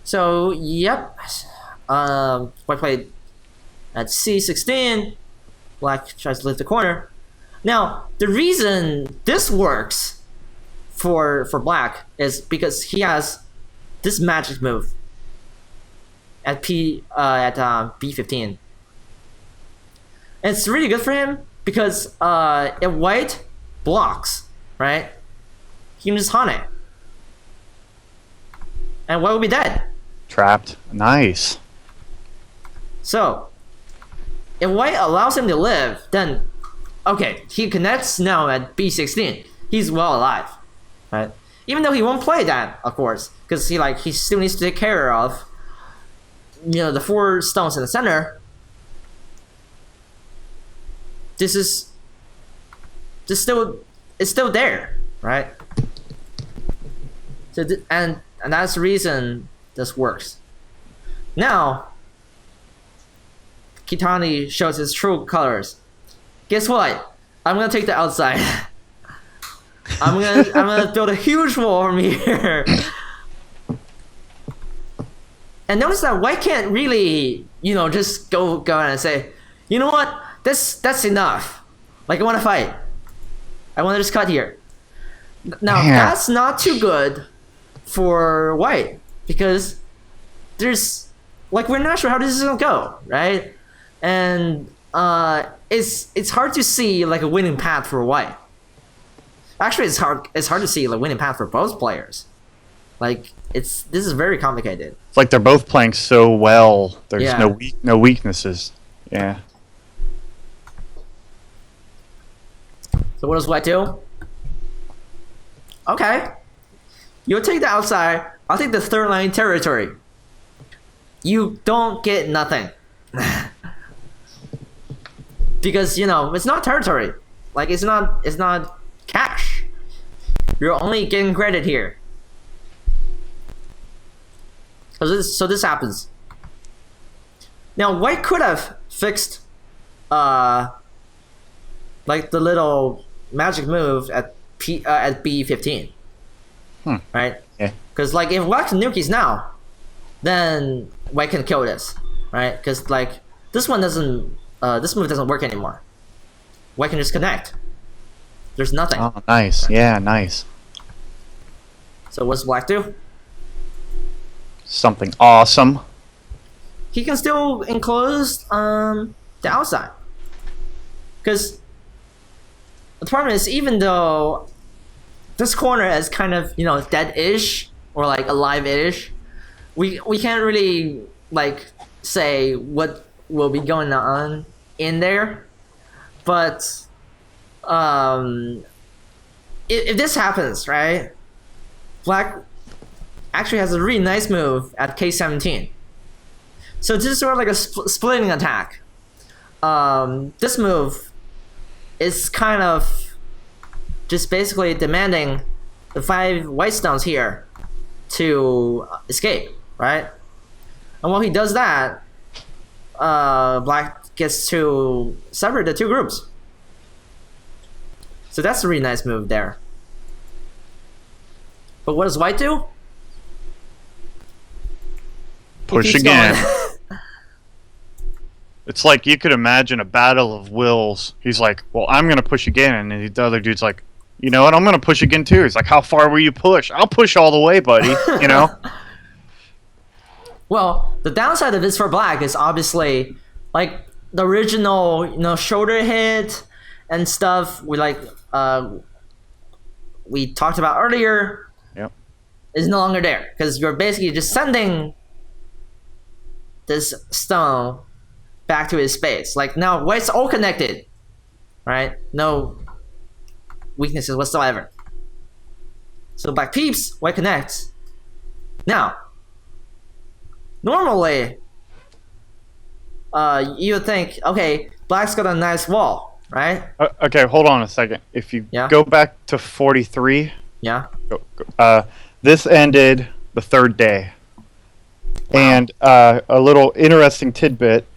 So, yep. White played at C16. Black tries to lift the corner. Now, the reason this works for Black is because he has this magic move at B15. And it's really good for him because if White blocks, right, he can just Hane. And White will be dead. Trapped. Nice. So, if white allows him to live, then okay, he connects now at B16. He's well alive, right? Even though he won't play that, of course, because he still needs to take care of the 4 stones in the center. It's still there, right? So and that's the reason this works. Now, Kitani shows his true colors. Guess what? I'm gonna take the outside. I'm gonna build a huge wall from here. And notice that white can't really, just go and say, you know what? That's enough. Like, I want to fight. I want to just cut here. Now, that's not too good for white, because we're not sure how this is gonna go, right? And it's hard to see like a winning path for white. Actually, it's hard to see like winning path for both players. Like this is very complicated. It's like they're both playing so well. There's no weaknesses. Yeah. So what does white do? Okay. You'll take the outside. I'll take the 3rd line territory. You don't get nothing. Because, it's not territory. Like, it's not cash. You're only getting credit here. So this happens. Now, white could have fixed, like the little magic move at B15. Right? Yeah. Because like if white nukes now, then white can kill this, right? Because like this move doesn't work anymore. White can just connect. There's nothing. Oh, nice. Yeah, nice. So what's black do? Something awesome. He can still enclose the outside. Because the problem is, even though this corner is kind of dead-ish or like alive-ish, we can't really like say what will be going on in there. But if this happens, right, black actually has a really nice move at K17. So this is sort of like a splitting attack. This move is kind of just basically demanding the 5 white stones here to escape, right? And while he does that, black gets to separate the 2 groups. So that's a really nice move there. But what does white do? Push again. It's like you could imagine a battle of wills. He's like, well, I'm going to push again. And then the other dude's like, you know what? I'm going to push again too. He's like, how far will you push? I'll push all the way, buddy. Well, the downside of this for black is obviously like the original, shoulder hit and stuff we talked about earlier. Yep. Is no longer there because you're basically just sending this stone back to his space. Like now, white's all connected, right? No weaknesses whatsoever. So black peeps, white connects. Now, normally, you would think, okay, black's got a nice wall, right? Okay, hold on a second. If you go back to 43, this ended the 3rd day. Wow. And a little interesting tidbit,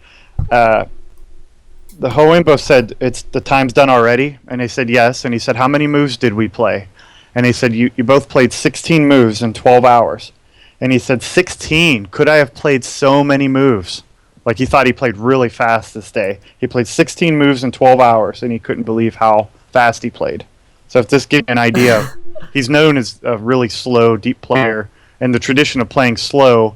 the Honinbo said, the time's done already, and they said yes, and he said, how many moves did we play? And they said, you both played 16 moves in 12 hours. And he said, 16? Could I have played so many moves? Like he thought he played really fast this day. He played 16 moves in 12 hours, and he couldn't believe how fast he played. So if this gives you an idea, he's known as a really slow, deep player, and the tradition of playing slow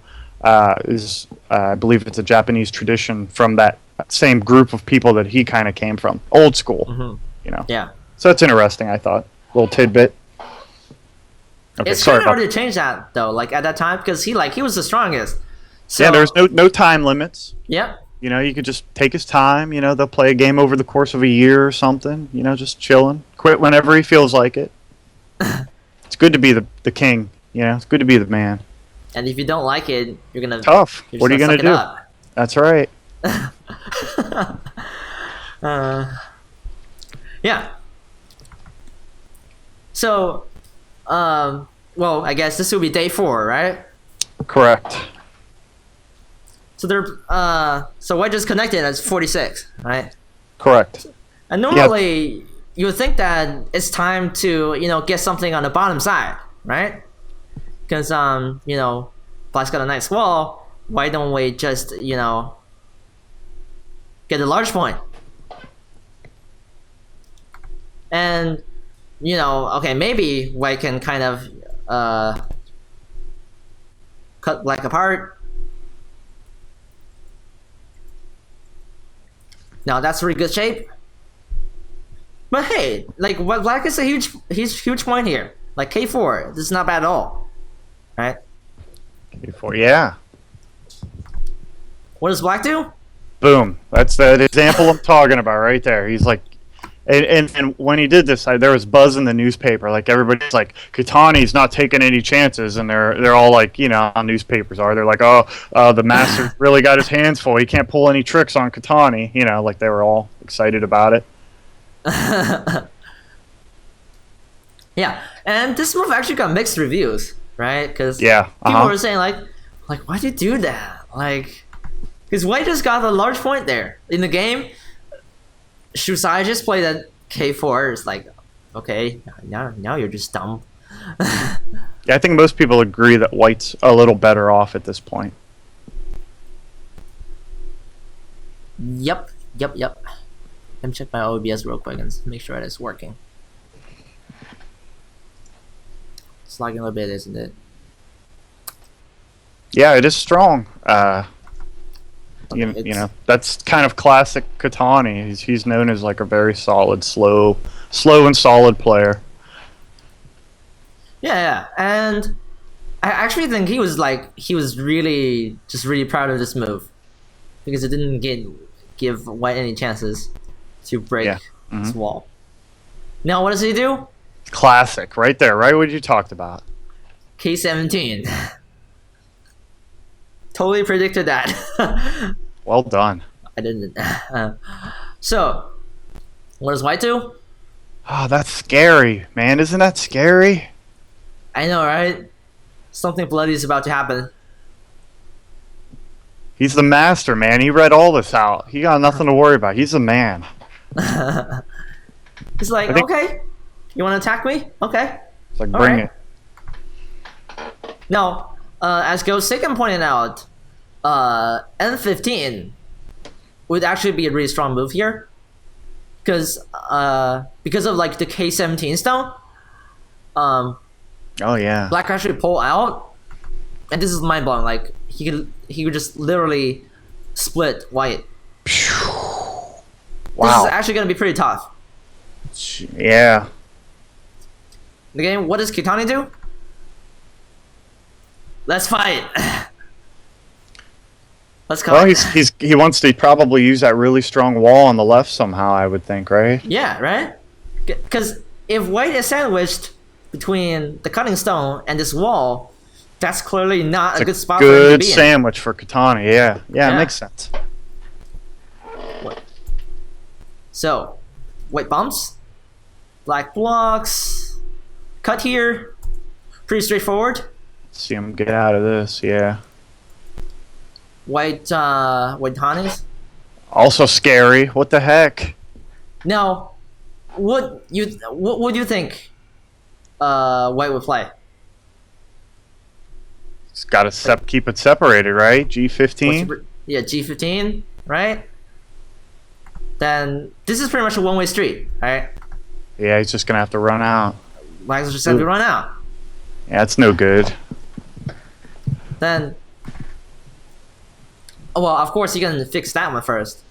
is, I believe it's a Japanese tradition from that same group of people that he kind of came from. Old school, Yeah. So it's interesting, I thought. Little tidbit. Okay, it's kind of hard to change that, though, like at that time, because he was the strongest. So, yeah, there's no time limits. Yep. You know, you could just take his time. You know, they'll play a game over the course of a year or something. You know, just chilling. Quit whenever he feels like it. It's good to be the king. You know, it's good to be the man. And if you don't like it, you're gonna Tough. you're What are you gonna gonna suck do? That's right. it up. Yeah. So, well, I guess this will be day 4, right? Correct. So so White just connected as 46, right? Correct. And normally you would think that it's time to get something on the bottom side, right? Because Black's got a nice wall. Why don't we just get a large point? And okay, maybe White can kind of cut Black apart. Now that's really good shape. But hey, like what Black is a huge point here. Like K4, this is not bad at all, right? K4, yeah. What does Black do? Boom. That's the example I'm talking about right there. He's like, and when he did this, there was buzz in the newspaper. Like everybody's like, Kitani's not taking any chances, and they're all like, how newspapers are. They're like, the master really got his hands full. He can't pull any tricks on Kitani. Like they were all excited about it. Yeah, and this move actually got mixed reviews, right? Because people were saying like, why'd you do that? Like, because White just got a large point there in the game. Shusai just played at K4. It's like, okay, now you're just dumb. Yeah, I think most people agree that White's a little better off at this point. Yep. Let me check my OBS real quick and make sure that it's working. It's lagging a little bit, isn't it? Yeah, it is strong. That's kind of classic Kitani. He's known as like a very solid, slow and solid player. Yeah, and I actually think he was really proud of this move because it didn't give White any chances to break his wall. Now what does he do? Classic, right there, right what you talked about. K17. Totally predicted that. Well done. I didn't. So, what does White do? Oh, that's scary, man. Isn't that scary? I know, right? Something bloody is about to happen. He's the master, man. He read all this out. He got nothing to worry about. He's a man. He's like, okay, you want to attack me? Okay. It's like, bring it. Now, as Ghost2nd pointed out, N15 would actually be a really strong move here, because of like the K17 stone. Oh yeah. Black actually pull out, and this is mind blowing. Like he could just literally split White. Wow. This is actually gonna be pretty tough. Yeah. The game. What does Kitani do? Let's fight. Let's go. Well, he wants to probably use that really strong wall on the left somehow, I would think, right? Yeah, right? Because if White is sandwiched between the cutting stone and this wall, that's clearly not a good spot for him to good be in. sandwich for Kitani, yeah. Yeah, it makes sense. So, White bumps, Black blocks, cut here, pretty straightforward. See him get out of this, yeah. White Honis. Also scary. What the heck? Now, what would you think White would play? It's got to keep it separated, right? G15? Yeah, G15, right? Then this is pretty much a one-way street, right? Yeah, he's just going to have to run out. Black's just going to run out. Yeah, it's no good. Then, well, of course, you're going to fix that one first,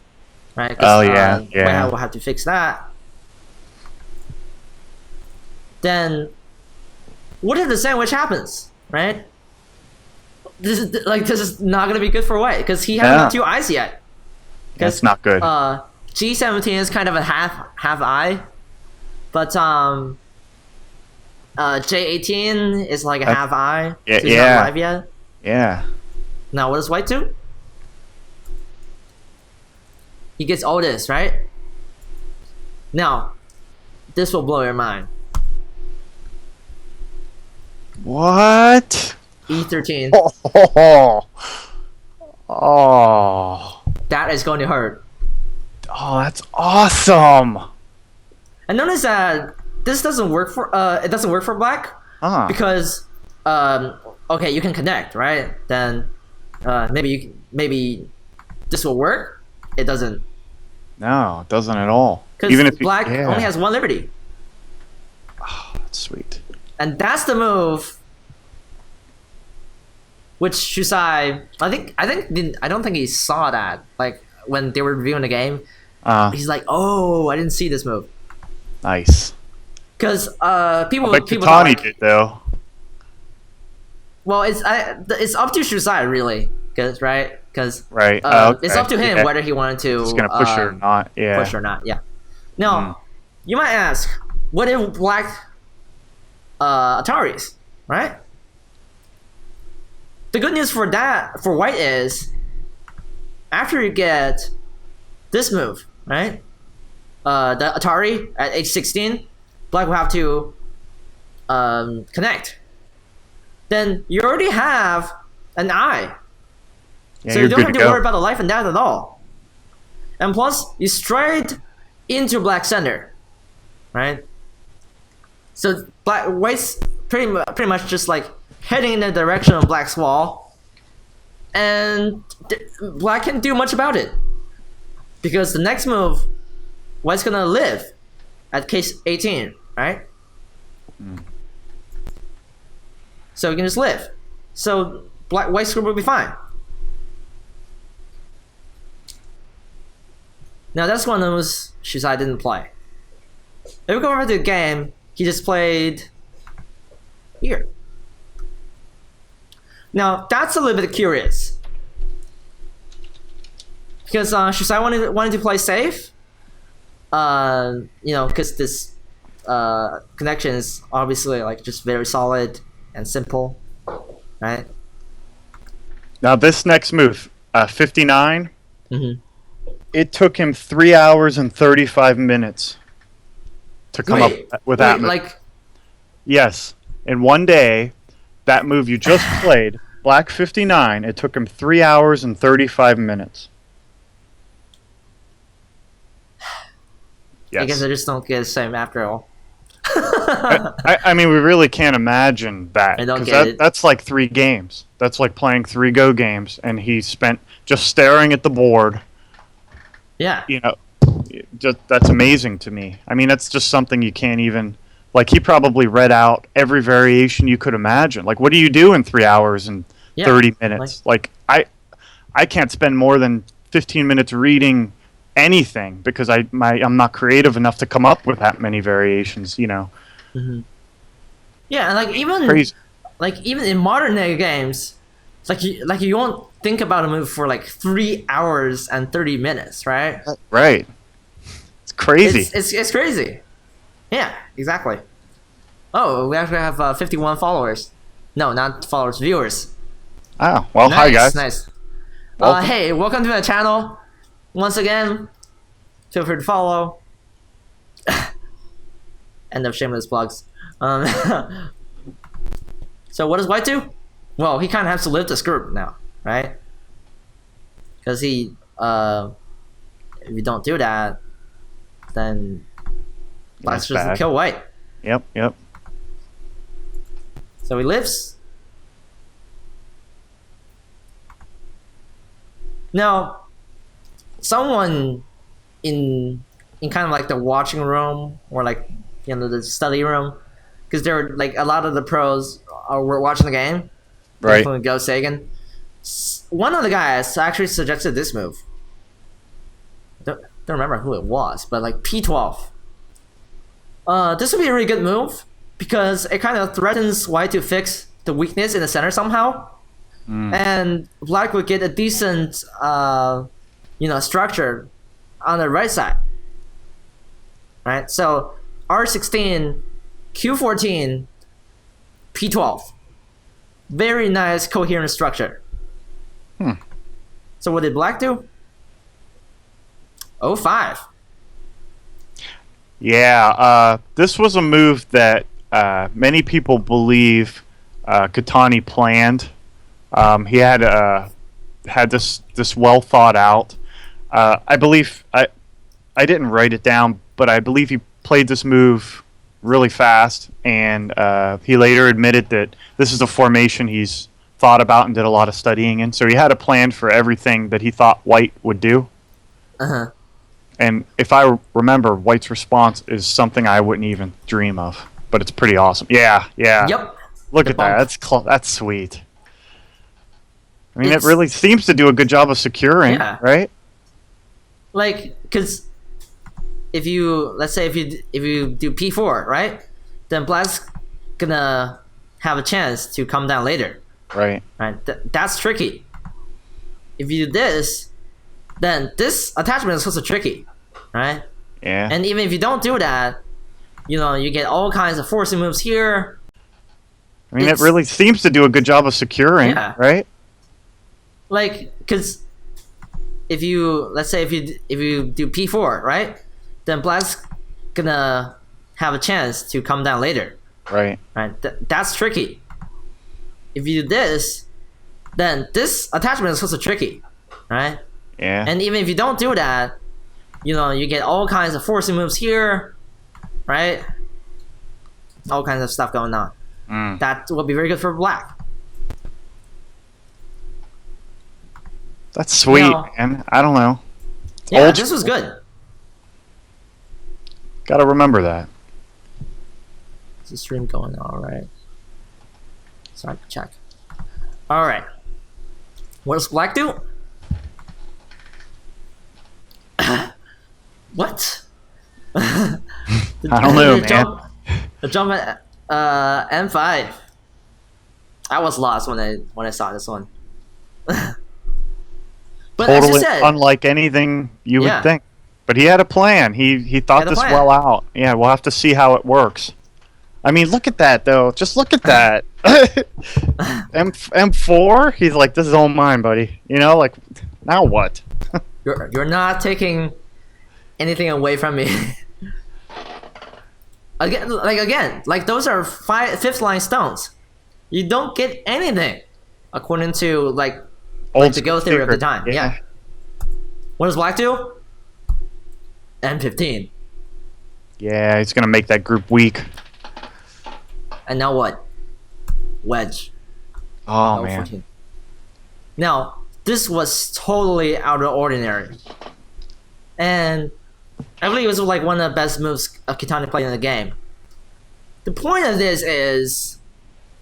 right? Oh, yeah. White will have to fix that. Then, what if the sandwich happens, right? This is not going to be good for White because he hasn't got 2 eyes yet. That's not good. G17 is kind of a half eye, but J18 is like a half eye. Yeah, so he's not alive yet. Yeah. Now what does white do? He gets all this, right? Now, this will blow your mind. What? E13. Oh. That is going to hurt. Oh, that's awesome. And notice that this doesn't work for it doesn't work for black because okay, you can connect, right? Then maybe this will work. It doesn't. No, it doesn't at all. Because black only has one liberty. Oh, that's sweet. And that's the move which Shusai I don't think he saw that. Like when they were reviewing the game. He's like, oh, I didn't see this move. Nice. Because people Kitani like, did though. Well, it's up to Shusai really, because right. Okay. It's up to him whether he wanted to. He's gonna push or not. Yeah. Push or not. Yeah. Now, you might ask, what if black Ataris, right? The good news for white is, after you get this move, right? The Atari at age 16, black will have to connect. Then you already have an eye. Yeah, so you don't have to worry about the life and death at all. And plus, you straight into black center, right? So white's pretty much just like heading in the direction of black's wall, and black can't do much about it because the next move, white's gonna live at case 18, right? So you can just live. So white's group will be fine. Now that's one of those Shusai didn't play. If we go over to the game, he just played here. Now that's a little bit curious because Shusai wanted to play safe. Because this connection is obviously like just very solid and simple, right? Now this next move, 59. It took him 3 hours and 35 minutes to come up with that move. Like, yes, in one day, that move you just played, Black 59, it took him 3 hours and 35 minutes. Yes. I guess I just don't get the same after all. I mean, we really can't imagine that. I don't get it. That's like 3 games. That's like playing 3 Go games, and he spent just staring at the board. Yeah. That's amazing to me. I mean, that's just something you can't even... Like, he probably read out every variation you could imagine. Like, what do you do in 3 hours and 30 minutes? Like, I can't spend more than 15 minutes reading anything because I'm not creative enough to come up with that many variations, Yeah, and even in modern games, you won't think about a move for like 3 hours and 30 minutes, right? Right. It's crazy. It's crazy. Yeah, exactly. Oh, we actually have 51 followers. No, not followers, viewers. Oh, well, hi guys. Nice. Hey, welcome to the channel. Once again, feel free to follow. End of shameless plugs. So what does white do? Well, he kind of has to live this group now, right? Because if you don't do that, then black's just gonna kill white. Yep. So he lives. Now, someone in kind of like the watching room or like the study room, because there were like a lot of the pros were watching the game. Right. Including Go Sagan. One of the guys actually suggested this move. Don't remember who it was, but like P12. This would be a really good move because it kind of threatens white to fix the weakness in the center somehow, and black would get a decent structure on the right side. Right? So R16, Q14, P12. Very nice coherent structure. So what did black do? 05. Yeah, this was a move that many people believe Kitani planned. He had this well thought out. I believe I didn't write it down, but I believe he played this move really fast, and he later admitted that this is a formation he's thought about and did a lot of studying in. So he had a plan for everything that he thought white would do. Uh-huh. And if I remember, white's response is something I wouldn't even dream of, but it's pretty awesome. Yeah. Yep. Look The at that. bump. That's sweet. I mean, it really seems to do a good job of securing, right? Like, because if you do P4, right, then black's gonna have a chance to come down later. Right. That's tricky. If you do this, then this attachment is also tricky, right? Yeah. And even if you don't do that, you get all kinds of forcing moves here. I mean, it really seems to do a good job of securing, right? Like, because if you do P4, right, then black's gonna have a chance to come down later. Right. That's tricky. If you do this, then this attachment is also tricky, right? Yeah. And even if you don't do that, you get all kinds of forcing moves here, right? All kinds of stuff going on. That will be very good for black. That's sweet, man. I don't know. Yeah, this was good. Gotta remember that. Is the stream going all right? So I have to check. All right. What does black do? What? I don't know, man. The jump at M5. I was lost when I saw this one. But totally as you said, unlike anything you would think. But he had a plan. He thought this well out. Yeah, we'll have to see how it works. I mean, look at that though. Just look at that. M4. He's like, this is all mine, buddy. Like, now what? You're not taking anything away from me. Again, those are fifth line stones. You don't get anything, according to the go theory of the time. Yeah. What does black do? M15. Yeah, he's gonna make that group weak. And now what? Wedge. Oh man. 14. Now, this was totally out of the ordinary. And I believe it was one of the best moves Kitani played in the game. The point of this is,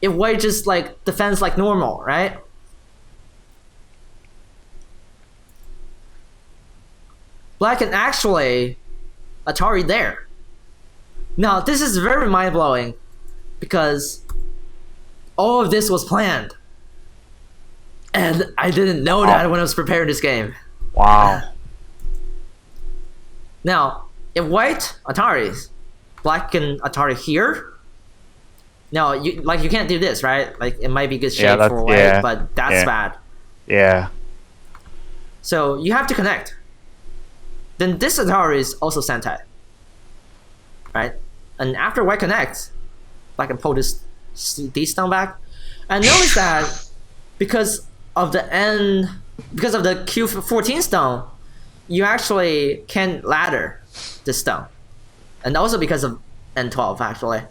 if white just defends like normal, right? Black can actually Atari there. Now, this is very mind-blowing because all of this was planned. And I didn't know that when I was preparing this game. Wow. Now, if white Ataris, black can Atari here. Now, you can't do this, right? It might be good shape for white, but that's bad. Yeah. So you have to connect. Then this Atari is also Sentai, right? And after white connects, black can pull these stone back. And notice that because of the Q14 stone, you actually can ladder this stone, and also because of N12 actually.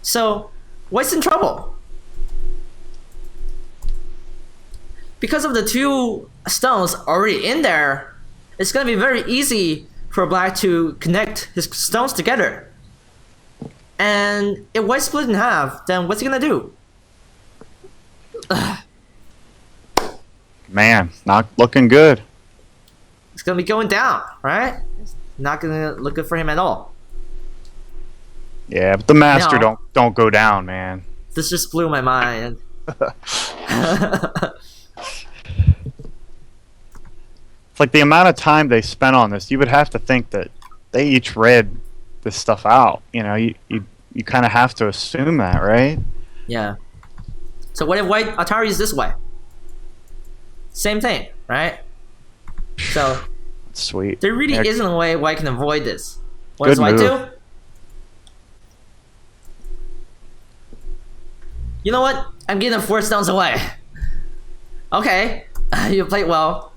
So white's in trouble because of the two stones already in there. It's gonna be very easy for black to connect his stones together. And if white split in half, then what's he gonna do? Man, not looking good. It's gonna be going down, right? It's not gonna look good for him at all. Yeah, but the master don't go down, man. This just blew my mind. It's like the amount of time they spent on this. You would have to think that they each read this stuff out. You know, you kind of have to assume that, right? Yeah. So what if white Atari is this way? Same thing, right? So Sweet. there really Yeah. isn't a way white can avoid this. What Good does white move. do? You know what? I'm getting the 4 stones away. Okay, you played well.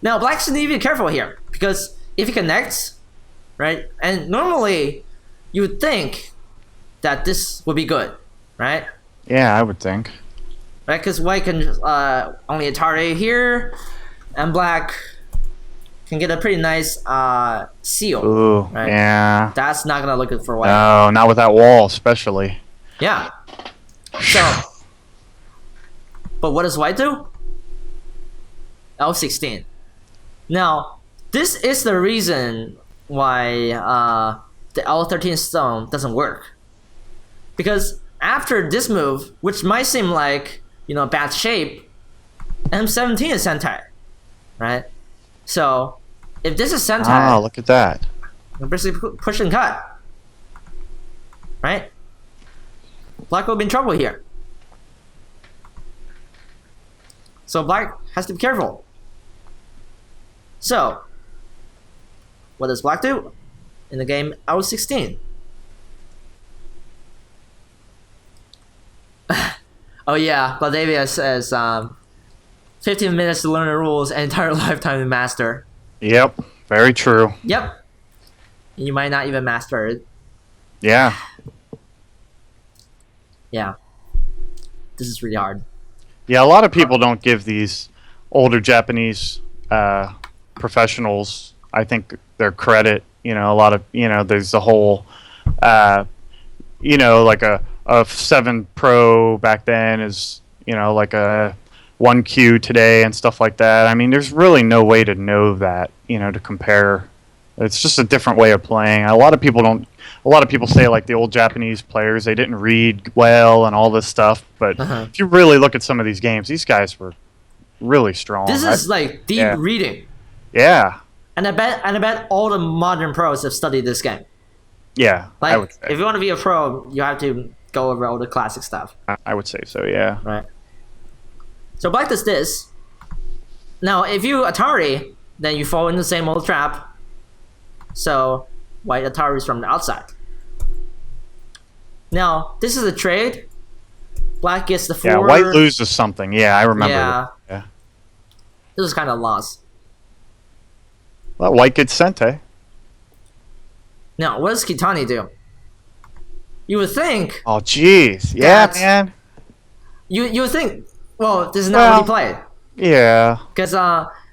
Now black should need to be careful here because if he connects, right? And normally you would think that this would be good, right? Yeah, I would think. Right, because white can only Atari here, and black can get a pretty nice seal. Ooh, right? yeah. That's not gonna look good for white. No, not with that wall, especially. Yeah. So, but what does white do? L16. Now, this is the reason why the L13 stone doesn't work. Because after this move, which might seem like, you know, bad shape, M17 is Sentai, right? So, if this is Sentai, Oh, look at that. we're basically push and cut, right? Black will be in trouble here. So black has to be careful. So, what does black do in the game L16? Oh yeah, Valdavia says 15 minutes to learn the rules and entire lifetime to master. Yep, very true. Yep. You might not even master it. Yeah. Yeah. This is really hard. Yeah, a lot of people don't give these older Japanese professionals, I think, their credit. You know, a lot of, you know, there's the whole, you know, like a 7 Pro back then is, you know, like a 1Q today and stuff like that. I mean, there's really no way to know that, you know, to compare. It's just a different way of playing. A lot of people don't. A lot of people say like the old Japanese players, they didn't read well and all this stuff. But if you really look at some of these games, these guys were really strong. This is like deep yeah. reading. Yeah. And I bet all the modern pros have studied this game. Yeah. I would Like, say. if you want to be a pro, you have to go over all the classic stuff. I would say so. Yeah. Right. So black does this. Now, if you Atari, then you fall into the same old trap. So white Atari's from the outside. Now, this is a trade. Black gets the 4. Yeah. White loses something. Yeah, I remember. Yeah. Yeah. This is kind of lost. Well, white gets Sente. Now, what does Kitani do? You would think. Oh, jeez. Yeah, That's- man. You would think. Well, this is not what he played. Yeah. Because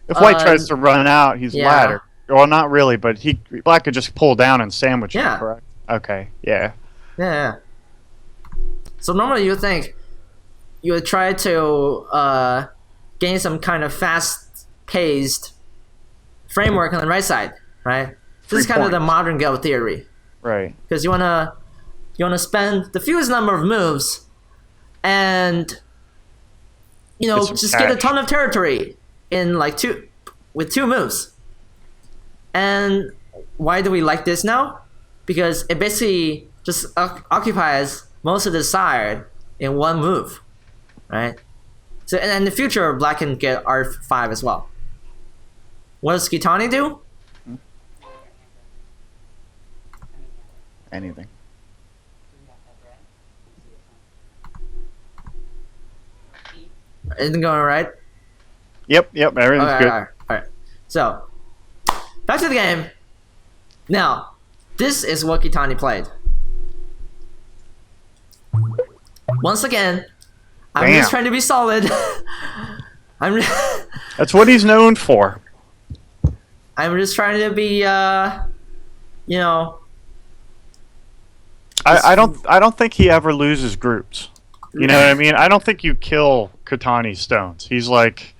If white tries to run out, he's yeah. ladder. Well, not really, but black could just pull down and sandwich him, Yeah. correct? Okay, yeah. Yeah. So normally you would think you would try to gain some kind of fast-paced framework on the right side, right? This is kind of the modern Go theory, Right. because you wanna spend the fewest number of moves, and you know Get some just get a cash. ton of territory in like two moves. And why do we like this now? Because it basically just occupies most of the side in one move, right? So, and in the future, black can get R5 as well. What does Kitani do? Anything. Isn't going right? Yep, everything's Okay, good. all right. So, back to the game. Now, this is what Kitani played. Once again, I'm Bam. just trying to be solid. I'm That's what he's known for. just trying to be, you know. I don't think he ever loses groups. You know what I mean? I don't think you kill Kitani stones. He's like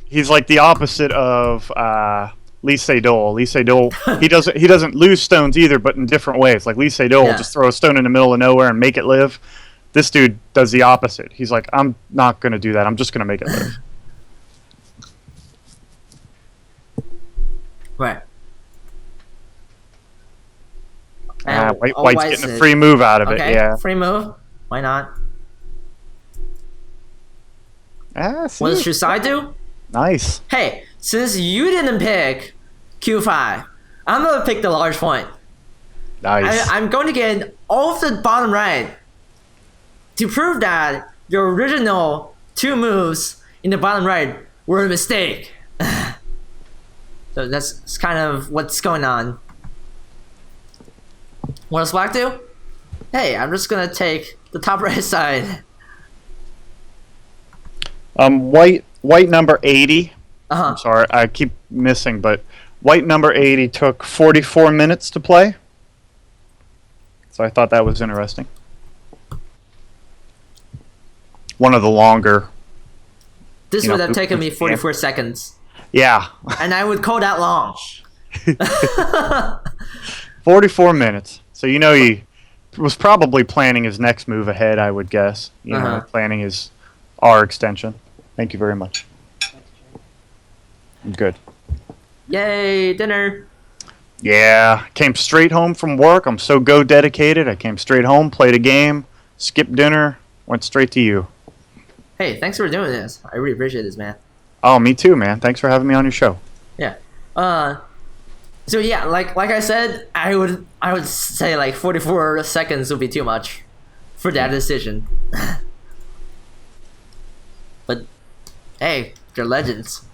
the opposite of Lee Sedol. Lee Sedol, he doesn't lose stones either, but in different ways. Like Lee Sedol will just throw a stone in the middle of nowhere and make it live. This dude does the opposite. He's like, I'm not gonna do that. I'm just gonna make it live. Right. And White's getting a free move out of it. Okay, Yeah. free move. Why not? See? What does Shusai do? Nice. Hey, since you didn't pick Q5, I'm gonna pick the large point. Nice. I'm going to get all of the bottom right to prove that your original 2 moves in the bottom right were a mistake. So that's kind of what's going on. What does black do? Hey, I'm just gonna take the top right side. White number 80. Uh-huh. I'm sorry, I keep missing, but white number 80 took 44 minutes to play. So I thought that was interesting. One of the longer. This would have taken me 44 seconds. Yeah. And I would call that long. 44 minutes. So he was probably planning his next move ahead, I would guess. Planning his R extension. Thank you very much. I'm good. Yay, dinner. Yeah, came straight home from work. I'm so Go dedicated. I came straight home, played a game, skipped dinner, went straight to you. Hey, thanks for doing this. I really appreciate this, man. Oh, me too, man. Thanks for having me on your show. Yeah. So yeah, like I said, I would say like 44 seconds would be too much for that decision. But hey, they're legends.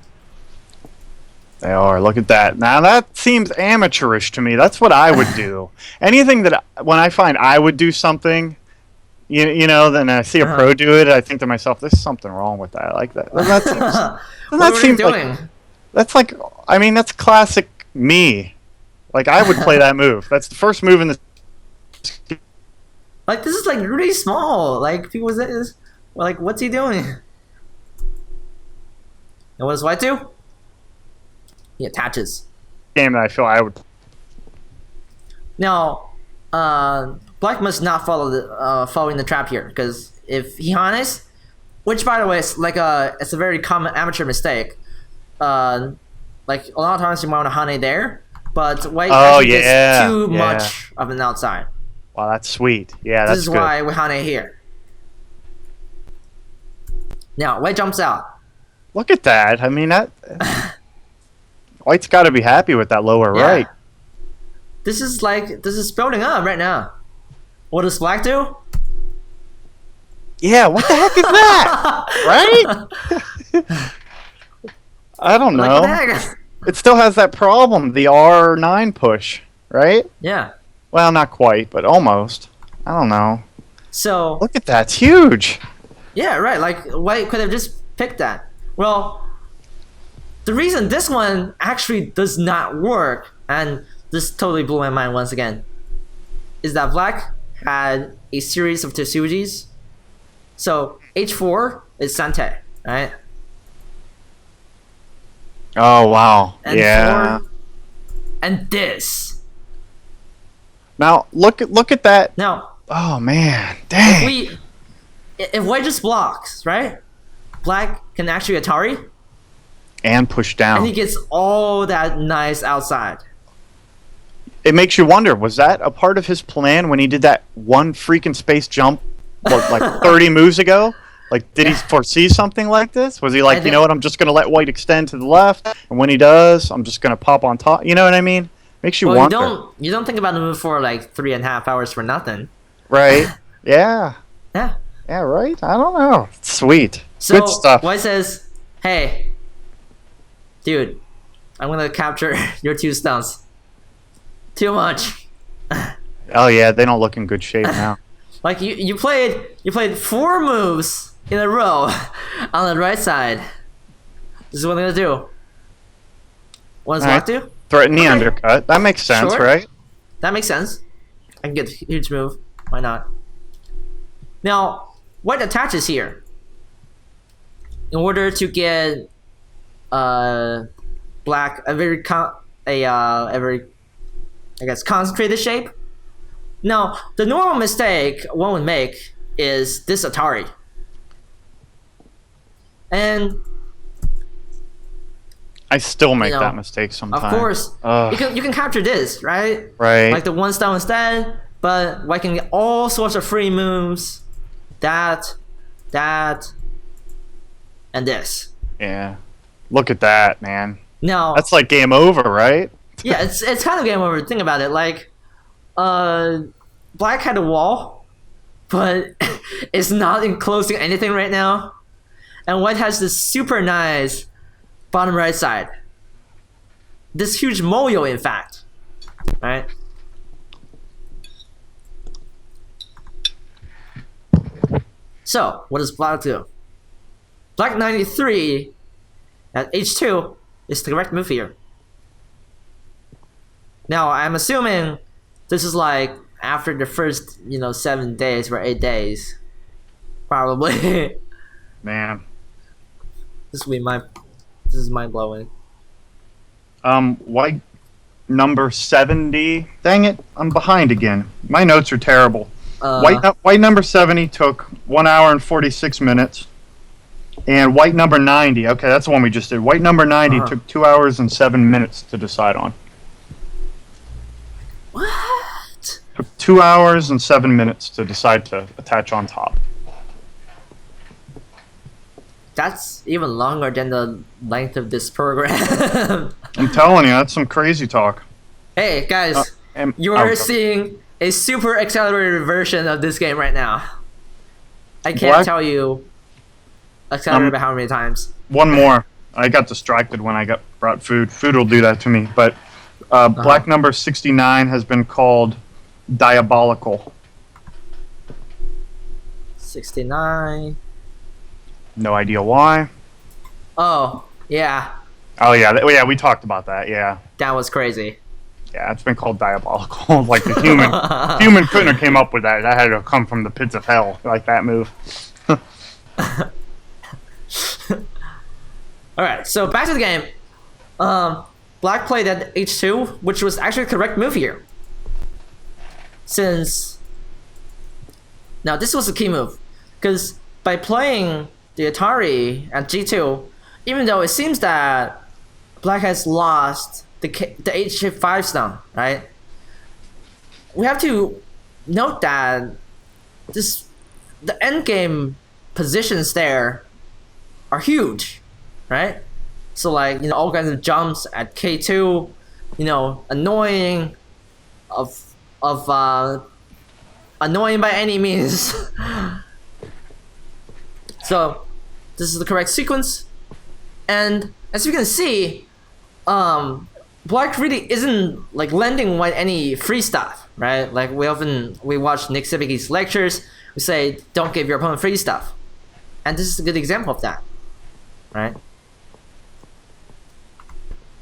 They are. Look at that. Now that seems amateurish to me. That's what I would do. Anything that when I find I would do something, then I see a pro do it, I think to myself, there's something wrong with that. Like that. What are you doing? That's classic me. Like I would play that move. That's the first move in the. Like this is like really small. Like people say this. Like what's he doing? And what does white do? He attaches. Game that I feel I would. Now, black must not follow following the trap here, because if he harness, which by the way is like it's a very common amateur mistake. Like a lot of times you might want to honey there, but white actually gets too much of an outside. Wow, that's sweet. Yeah, that's This is good. why we honey here. Now white jumps out. Look at that. I mean that. White's got to be happy with that lower right. This is building up right now. What does black do? Yeah, what the heck is that? Right? I don't know. Like, what the heck? It still has that problem, the R9 push, right? Yeah. Well, not quite, but almost. I don't know. So look at that. It's huge. Yeah, right. Like white could have just picked that. Well, the reason this one actually does not work, and this totally blew my mind once again, is that black had a series of Tetsujis. So H4 is Sante, right? Oh wow. And yeah. 4, and this. Now look at that. Now. Oh man, dang. If white just blocks, right? Black can actually Atari. And push down. And he gets all that nice outside. It makes you wonder, was that a part of his plan when he did that one freaking space jump like 30 moves ago? Like, did he foresee something like this? Was he like, you know what, I'm just going to let white extend to the left, and when he does, I'm just going to pop on top. You know what I mean? Makes you wonder. You don't think about the move for like 3.5 hours for nothing. Right. Yeah. Yeah. Yeah, right? I don't know. Sweet. So, good stuff. White says, hey, dude, I'm going to capture your 2 stunts. Too much. Oh, yeah, they don't look in good shape now. Like, you played 4 moves in a row on the right side. This is what I'm going to do. What does black do? Threaten the undercut. That makes sense, right? That makes sense. I can get a huge move. Why not? Now, white attaches here in order to get black a very concentrated shape. Now, the normal mistake one would make is this Atari. I still make You know, that mistake of sometimes. course, Ugh. you can capture this, right? Right. Like the one style instead, but I can get all sorts of free moves. That, and this. Yeah. Look at that, man. Now, That's like game over, right? yeah, it's kind of game over. Think about it. Like, Black had a wall, but it's not enclosing anything right now, and White has this super nice bottom right side. This huge moyo, in fact, right? So, what does Black do? Black 93 at H2 is the correct move here. Now, I'm assuming this is like after the first, 7 days or 8 days. Probably. Man. This is mind blowing. White number 70. Dang it, I'm behind again. My notes are terrible. White number 70 took 1 hour and 46 minutes. And white number 90, okay, that's the one we just did. White number 90 took 2 hours and 7 minutes to decide on. What? Took 2 hours and 7 minutes to decide to attach on top. That's even longer than the length of this program. I'm telling you, that's some crazy talk. Hey, guys, you are seeing a super accelerated version of this game right now. I can't tell you accelerated by how many times. One more. I got distracted when I brought food. Food will do that to me. But black number 69 has been called diabolical. 69. No idea why. Oh, yeah. Oh, yeah, we talked about that, yeah. That was crazy. Yeah, it's been called diabolical. Like the human couldn't have came up with that. That had to come from the pits of hell, like that move. Alright, so back to the game. Black played at H2, which was actually the correct move here. Now, this was a key move. Because by playing the Atari at G2, even though it seems that Black has lost the H5 stone, right? We have to note that the endgame positions there are huge, right? So like, all kinds of jumps at K2, annoying annoying by any means. So this is the correct sequence, and as you can see, Black really isn't like lending White any free stuff, right? Like we watch Nick Sibicki's lectures, we say don't give your opponent free stuff, and this is a good example of that, right?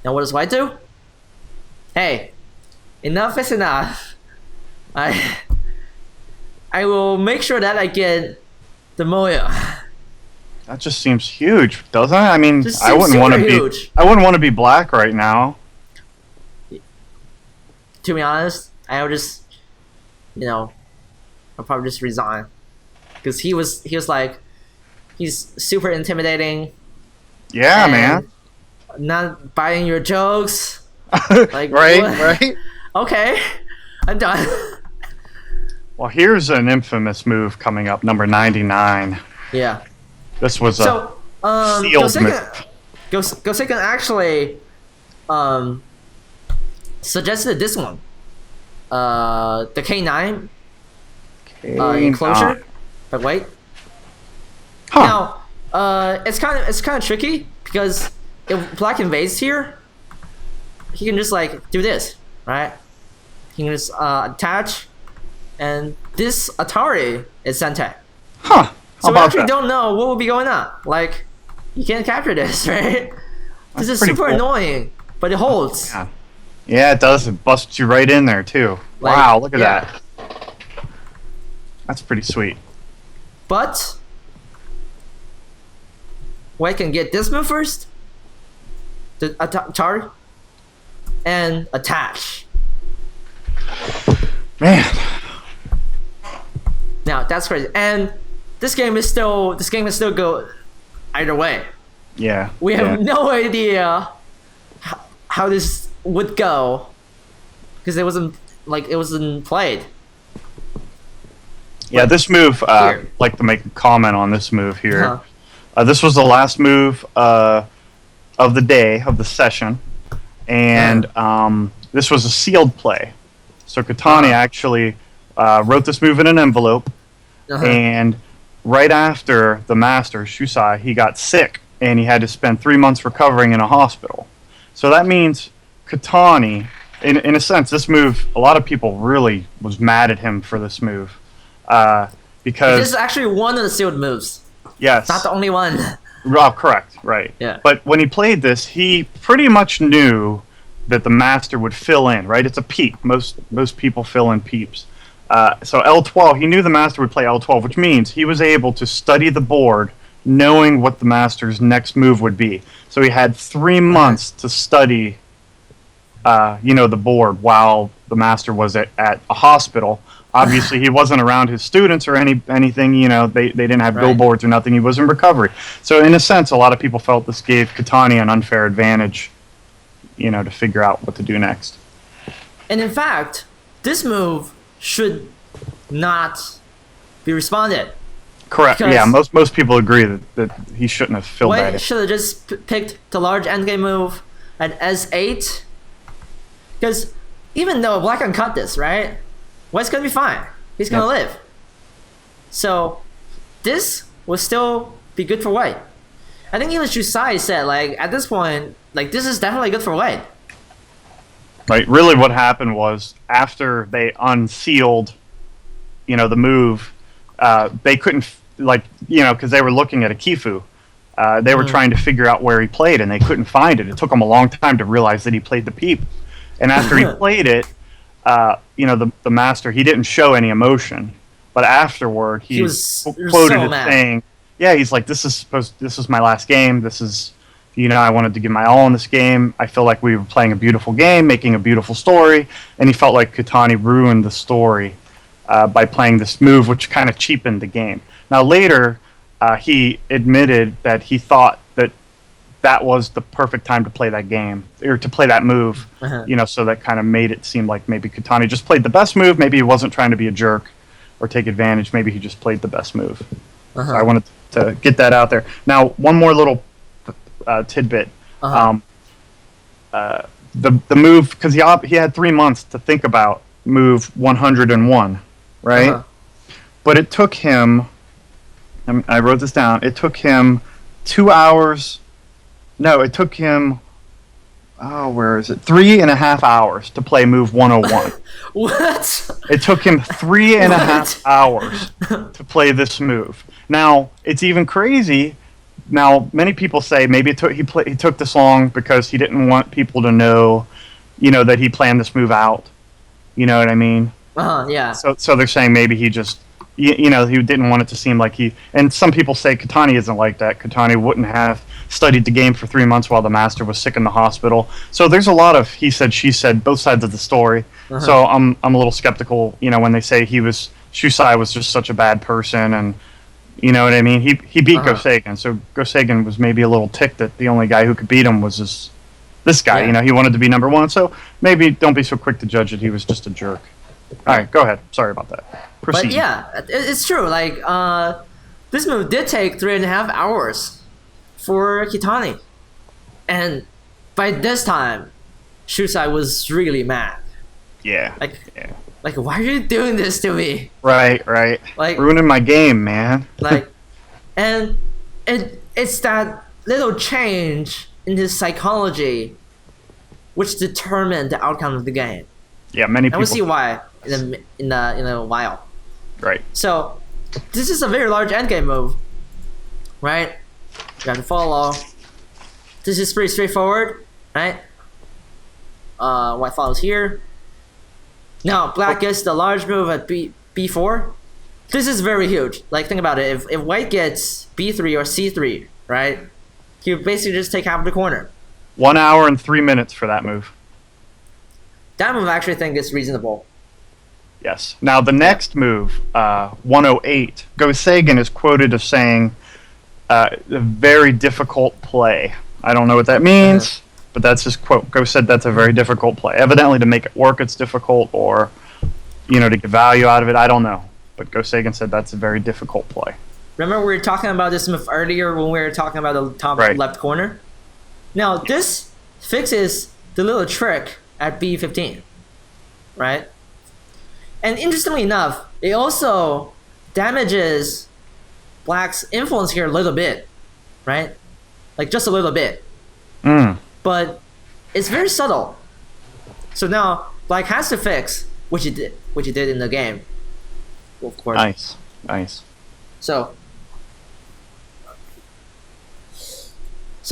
Now what does White do? Hey, enough is enough. I will make sure that I get the Moya. That just seems huge, doesn't it? I mean, I wouldn't want to be Black right now. To be honest, I would just, I'll probably just resign, because he was like, he's super intimidating. Yeah, man. Not buying your jokes. Like right. Okay, I'm done. Well, here's an infamous move coming up, number 99. Yeah. This was a sealed move. Gosekin actually suggested this one. The K9 enclosure. But wait. Huh. Now, it's kind of tricky, because if Black invades here, he can just like do this, right? He can just attach, and this Atari is Sentai. Huh. So we actually don't know what will be going on. Like, you can't capture this, right? This is super annoying, but it holds. Yeah, it does. It busts you right in there, too. Like, wow, look at that. That's pretty sweet. But White can get this move first, the Atari, and attach. Man. Now, that's crazy. And this game is still go either way. Yeah. We have no idea how this would go because it wasn't played. Yeah, this move. Here. Like to make a comment on this move here. Uh-huh. This was the last move of the day of the session, and this was a sealed play. So Kitani actually wrote this move in an envelope, and right after the master Shusai, he got sick, and he had to spend 3 months recovering in a hospital. So that means Kitani, in a sense, this move, a lot of people really was mad at him for this move. Because this is actually one of the sealed moves. Yes. Not the only one. Oh, correct, right. Yeah. But when he played this, he pretty much knew that the master would fill in, right? It's a peep. Most people fill in peeps. So L12, he knew the master would play L12, which means he was able to study the board knowing what the master's next move would be. So he had 3 months to study, the board while the master was at a hospital. Obviously, he wasn't around his students or anything. They didn't have billboards or nothing. He was in recovery. So in a sense, a lot of people felt this gave Kitani an unfair advantage, to figure out what to do next. And in fact, this move should not be responded. Correct. Yeah, most people agree that he shouldn't have filled that in. White should have just picked the large endgame move at S8. Because even though Black can cut this, right? White's gonna be fine. He's gonna live. So this will still be good for White. I think even Shusai said, at this point, this is definitely good for White. Right. Really, what happened was after they unsealed, the move, they couldn't, because they were looking at a Kifu. They were trying to figure out where he played, and they couldn't find it. It took them a long time to realize that he played the peep. And after he played it, the master, he didn't show any emotion, but afterward he was quoted so it mad. saying, "Yeah, he's like, this is my last game. This is, I wanted to give my all in this game. I feel like we were playing a beautiful game, making a beautiful story, and he felt like Kitani ruined the story by playing this move, which kind of cheapened the game." Now later, he admitted that he thought that was the perfect time to play that game, or to play that move, so that kind of made it seem like maybe Kitani just played the best move. Maybe he wasn't trying to be a jerk or take advantage. Maybe he just played the best move. So I wanted to get that out there. Now, one more little tidbit. The move, because he had 3 months to think about move 101, right? But it took him, I wrote this down, it took him 2 hours... No, it took him, 3.5 hours to play move 101. What? It took him 3.5 hours to play this move. Now, it's even crazy. Now, many people say maybe he took this long because he didn't want people to know, that he planned this move out. You know what I mean? Yeah. So they're saying maybe he just, he didn't want it to seem like he... And some people say Kitani isn't like that. Kitani wouldn't have studied the game for 3 months while the master was sick in the hospital. So there's a lot of he said, she said, both sides of the story. So I'm a little skeptical, when they say Shusai was just such a bad person, and you know what I mean? He beat Gosegan, so Gosegan was maybe a little ticked that the only guy who could beat him was this guy. Yeah. He wanted to be number one. So maybe don't be so quick to judge that he was just a jerk. All right, go ahead. Sorry about that. Proceed. But yeah, it's true. This move did take 3.5 hours for Kitani, and by this time, Shusai was really mad. Yeah. Why are you doing this to me? Right. Ruining my game, man. And it's that little change in his psychology which determined the outcome of the game. Yeah, many people. And we'll see why in a while. Right. So, this is a very large endgame move, right? You have to follow. This is pretty straightforward, right? White follows here. Now, Black gets the large move at B4. This is very huge. Think about it. If White gets B3 or C3, right? He would basically just take half of the corner. 1 hour and 3 minutes for that move. That move I actually think is reasonable. Yes. Now, the next move, 108, Gosegan is quoted as saying, a very difficult play. I don't know what that means. but that's just quote. Go said that's a very difficult play. Evidently, to make it work, it's difficult, or to get value out of it. I don't know. But Go Sagan said that's a very difficult play. Remember we were talking about this move earlier when we were talking about the top left corner? Now, this fixes the little trick at B15, right? And interestingly enough, it also damages Black's influence here a little bit, right? Like just a little bit. But it's very subtle. So now Black has to fix, which he did in the game. Of course. Nice. So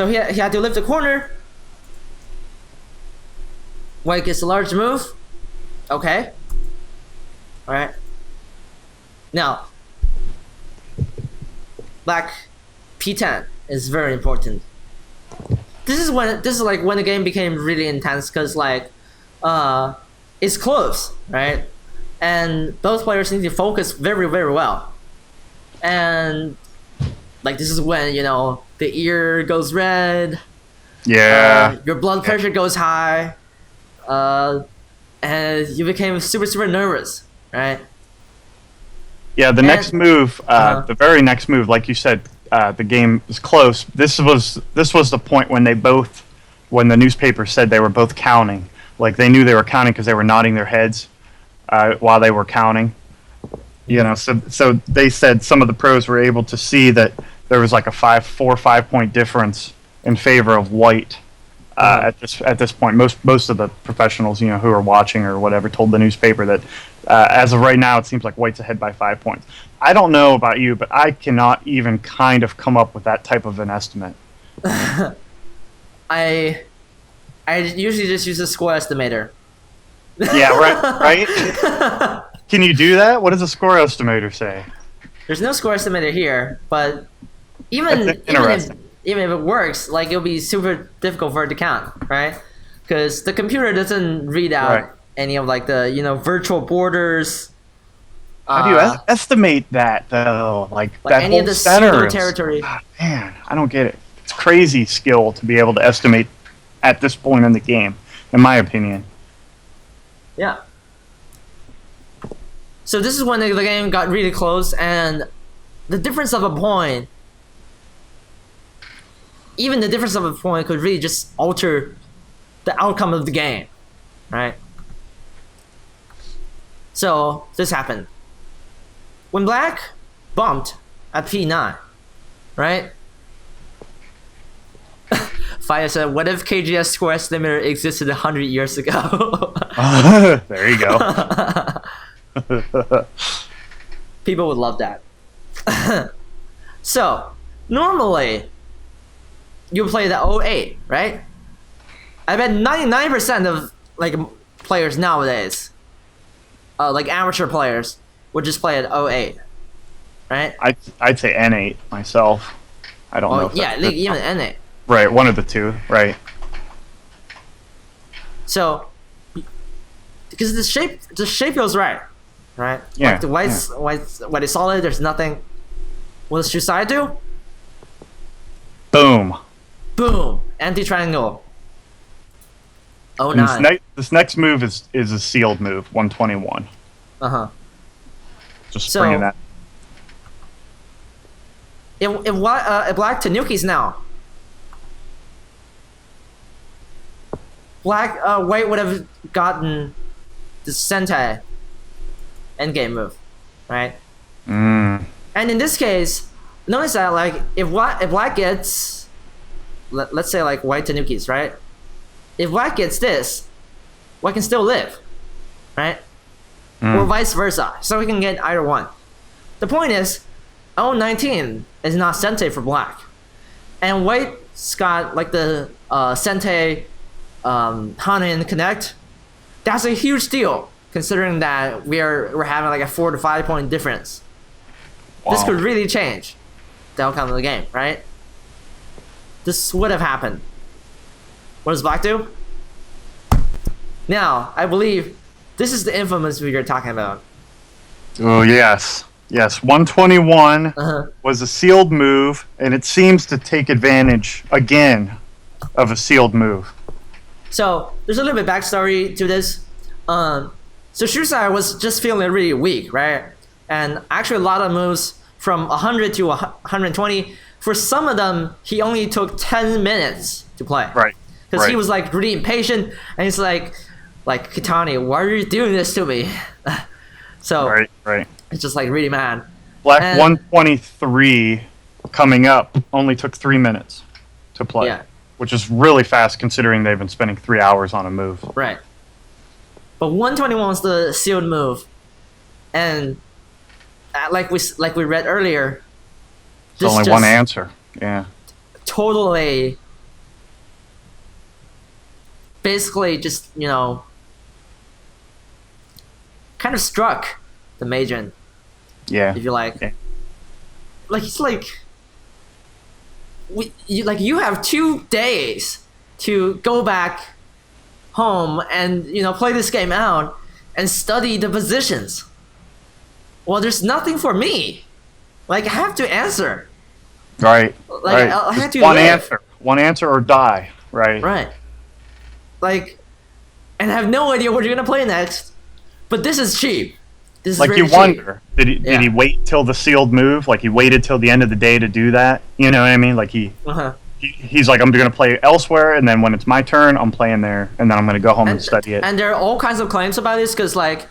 he had to lift the corner. White gets a large move. Okay. Alright. Now, Black P10 is very important. This is like when the game became really intense, because like it's close, right? And both players need to focus very, very well. And like this is when the ear goes red. Yeah. Your blood pressure goes high. And you became super, super nervous, right? Yeah, the next move, the very next move, like you said, the game is close. This was the point when when the newspaper said they were both counting. Like they knew they were counting because they were nodding their heads while they were counting. So they said some of the pros were able to see that there was like a 4 or 5 point difference in favor of White. At this point, most of the professionals, who are watching or whatever, told the newspaper that as of right now, it seems like White's ahead by 5 points. I don't know about you, but I cannot even kind of come up with that type of an estimate. I usually just use a score estimator. Yeah, right. Can you do that? What does a score estimator say? There's no score estimator here, but even if it works, like it'll be super difficult for it to count, right? Because the computer doesn't read out any of like the virtual borders. How do you estimate that though? Like that any whole of the center territory. Man, I don't get it. It's crazy skill to be able to estimate at this point in the game, in my opinion. Yeah. So this is when the game got really close, and the difference of a point. Even the difference of a point could really just alter the outcome of the game, right? So this happened. When Black bumped at P9, right? Fire said, what if KGS score estimator existed 100 years ago? There you go. People would love that. So, normally, you play the 08, right? I bet 99% of like players nowadays, like amateur players, would just play at 08, right? I'd say N8 myself. I don't know. Yeah, like even N8. Right, one of the two. Right. So, because the shape feels right? Yeah. Like the white is solid. There's nothing. What does Shusai do? Boom. Boom. Anti-triangle. Oh, nine. This next move is a sealed move, 121. Just bringing that. If Black Tanukis now. White would have gotten the Sentai endgame move, right? And in this case, notice that like if Black gets, let's say like White Tanukis, right? If Black gets this, White can still live, right? Or vice versa, so we can get either one. The point is, 019 is not Sentai for Black, and White's got like the Sentai Hanin Connect. That's a huge deal, considering that we're having like a 4 to 5 point difference. Wow. This could really change the outcome of the game, right? This would have happened. What does Black do? Now, I believe this is the infamous move you're talking about. Oh, yes. Yes, 121 was a sealed move, and it seems to take advantage, again, of a sealed move. So there's a little bit backstory to this. So Shusai was just feeling really weak, right? And actually a lot of moves from 100 to 120, for some of them, he only took 10 minutes to play. Right. Because he was like really impatient, and he's like Kitani, why are you doing this to me? So right. it's just like really mad. Black 123 coming up only took 3 minutes to play. Yeah. Which is really fast considering they've been spending 3 hours on a move. Right. But 121 was the sealed move, and like we read earlier, there's only one answer. Yeah. Totally. Basically, just kind of struck the Meijin. Yeah. If you like. Yeah. Like it's like. You have 2 days to go back home and play this game out and study the positions. Well, there's nothing for me. Like I have to answer. Right. Like I have to one live. answer. One answer or die. Right. Right. Like, and I have no idea what you're gonna play next. But this is cheap. This is like very you cheap. wonder, did he wait till the sealed move? Like he waited till the end of the day to do that? You know what I mean? Like he's like, I'm going to play elsewhere, and then when it's my turn, I'm playing there, and then I'm going to go home and study it. And there are all kinds of claims about this, because like,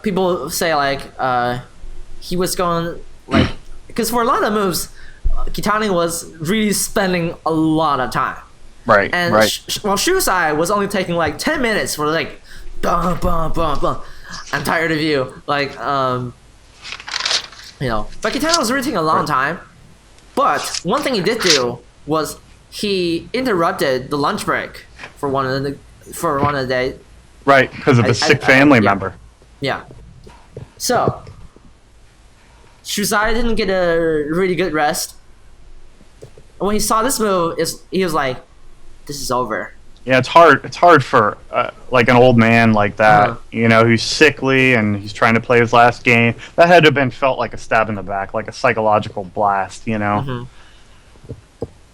people say like, he was going like, because for a lot of moves, Kitani was really spending a lot of time. Right. And right. Shusai was only taking like 10 minutes for like, bum, bum, bum, bum. I'm tired of you. Like, but Kitani was really taking a long time. But one thing he did do was he interrupted the lunch break for one of the day. Right, because of a sick family member. Yeah. So Shusai didn't get a really good rest. And when he saw this move, he was like, "This is over." Yeah, it's hard. It's hard for like an old man like that, who's sickly and he's trying to play his last game. That had to have been felt like a stab in the back, like a psychological blast, Mm-hmm.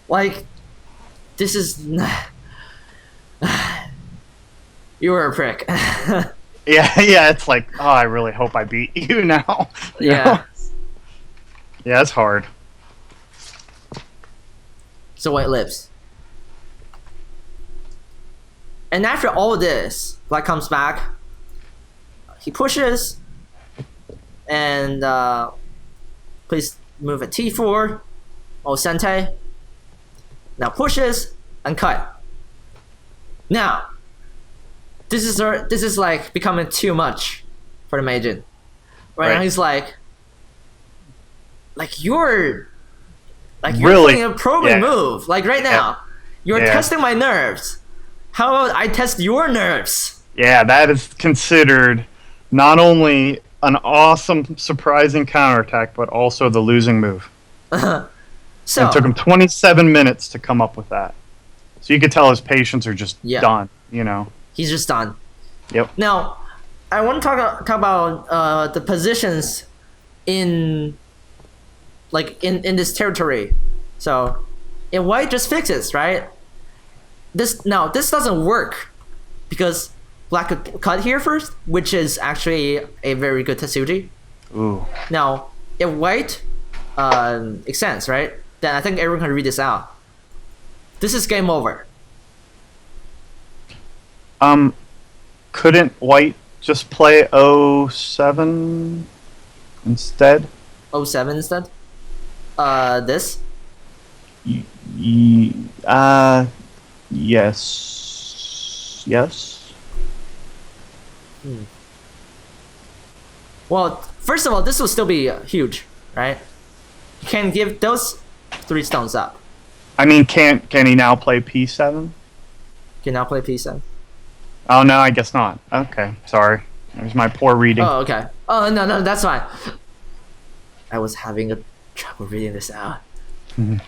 Like, this is you were a prick. yeah, it's like, oh, I really hope I beat you now. Yeah. Yeah, it's hard. So White Lips. And after all this, Black comes back. He pushes, and please move at T4. Sente. Now pushes and cut. Now, this is like becoming too much for the Meijin. Right now he's like you're really playing a probing move. Like right now, you're testing my nerves. How about I test your nerves? Yeah, that is considered not only an awesome, surprising counterattack, but also the losing move. So it took him 27 minutes to come up with that. So you could tell his patience are just done, He's just done. Yep. Now, I want to talk about the positions in this territory. So, in White just fixes, right? This doesn't work because Black could cut here first, which is actually a very good Tetsuji. Ooh. Now, if White extends, right? Then I think everyone can read this out. This is game over. Couldn't White just play 07 instead? 07 instead? This? Yes. Well, first of all, this will still be huge, right? You can give those 3 stones up. I mean, can he now play P7? Can now play P7. Oh no, I guess not. Okay, sorry. There's my poor reading. Oh, okay. Oh no, that's fine. I was having a trouble reading this out. Mm-hmm.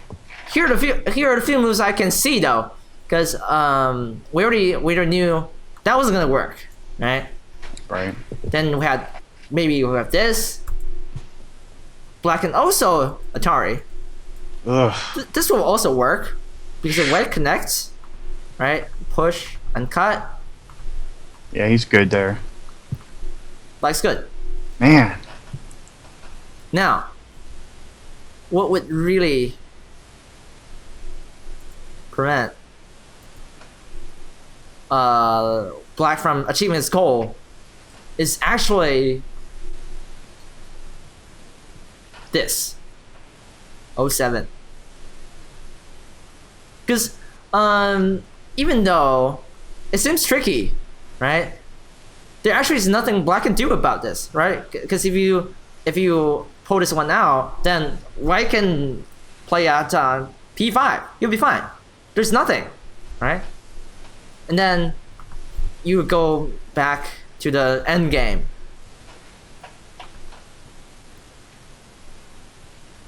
Here are the few moves I can see though, because we already knew that wasn't gonna work, right? Right. Then we have this. Black and also Atari. Ugh. This will also work because the White connects. right? Push and cut. Yeah, he's good there. Black's good. Man. Now, what would really prevent Black from achieving his goal is actually this 07. Because even though it seems tricky, right? There actually is nothing Black can do about this, right? Because if you pull this one out, then White can play at p5. You'll be fine. There's nothing, right? And then you would go back to the end game.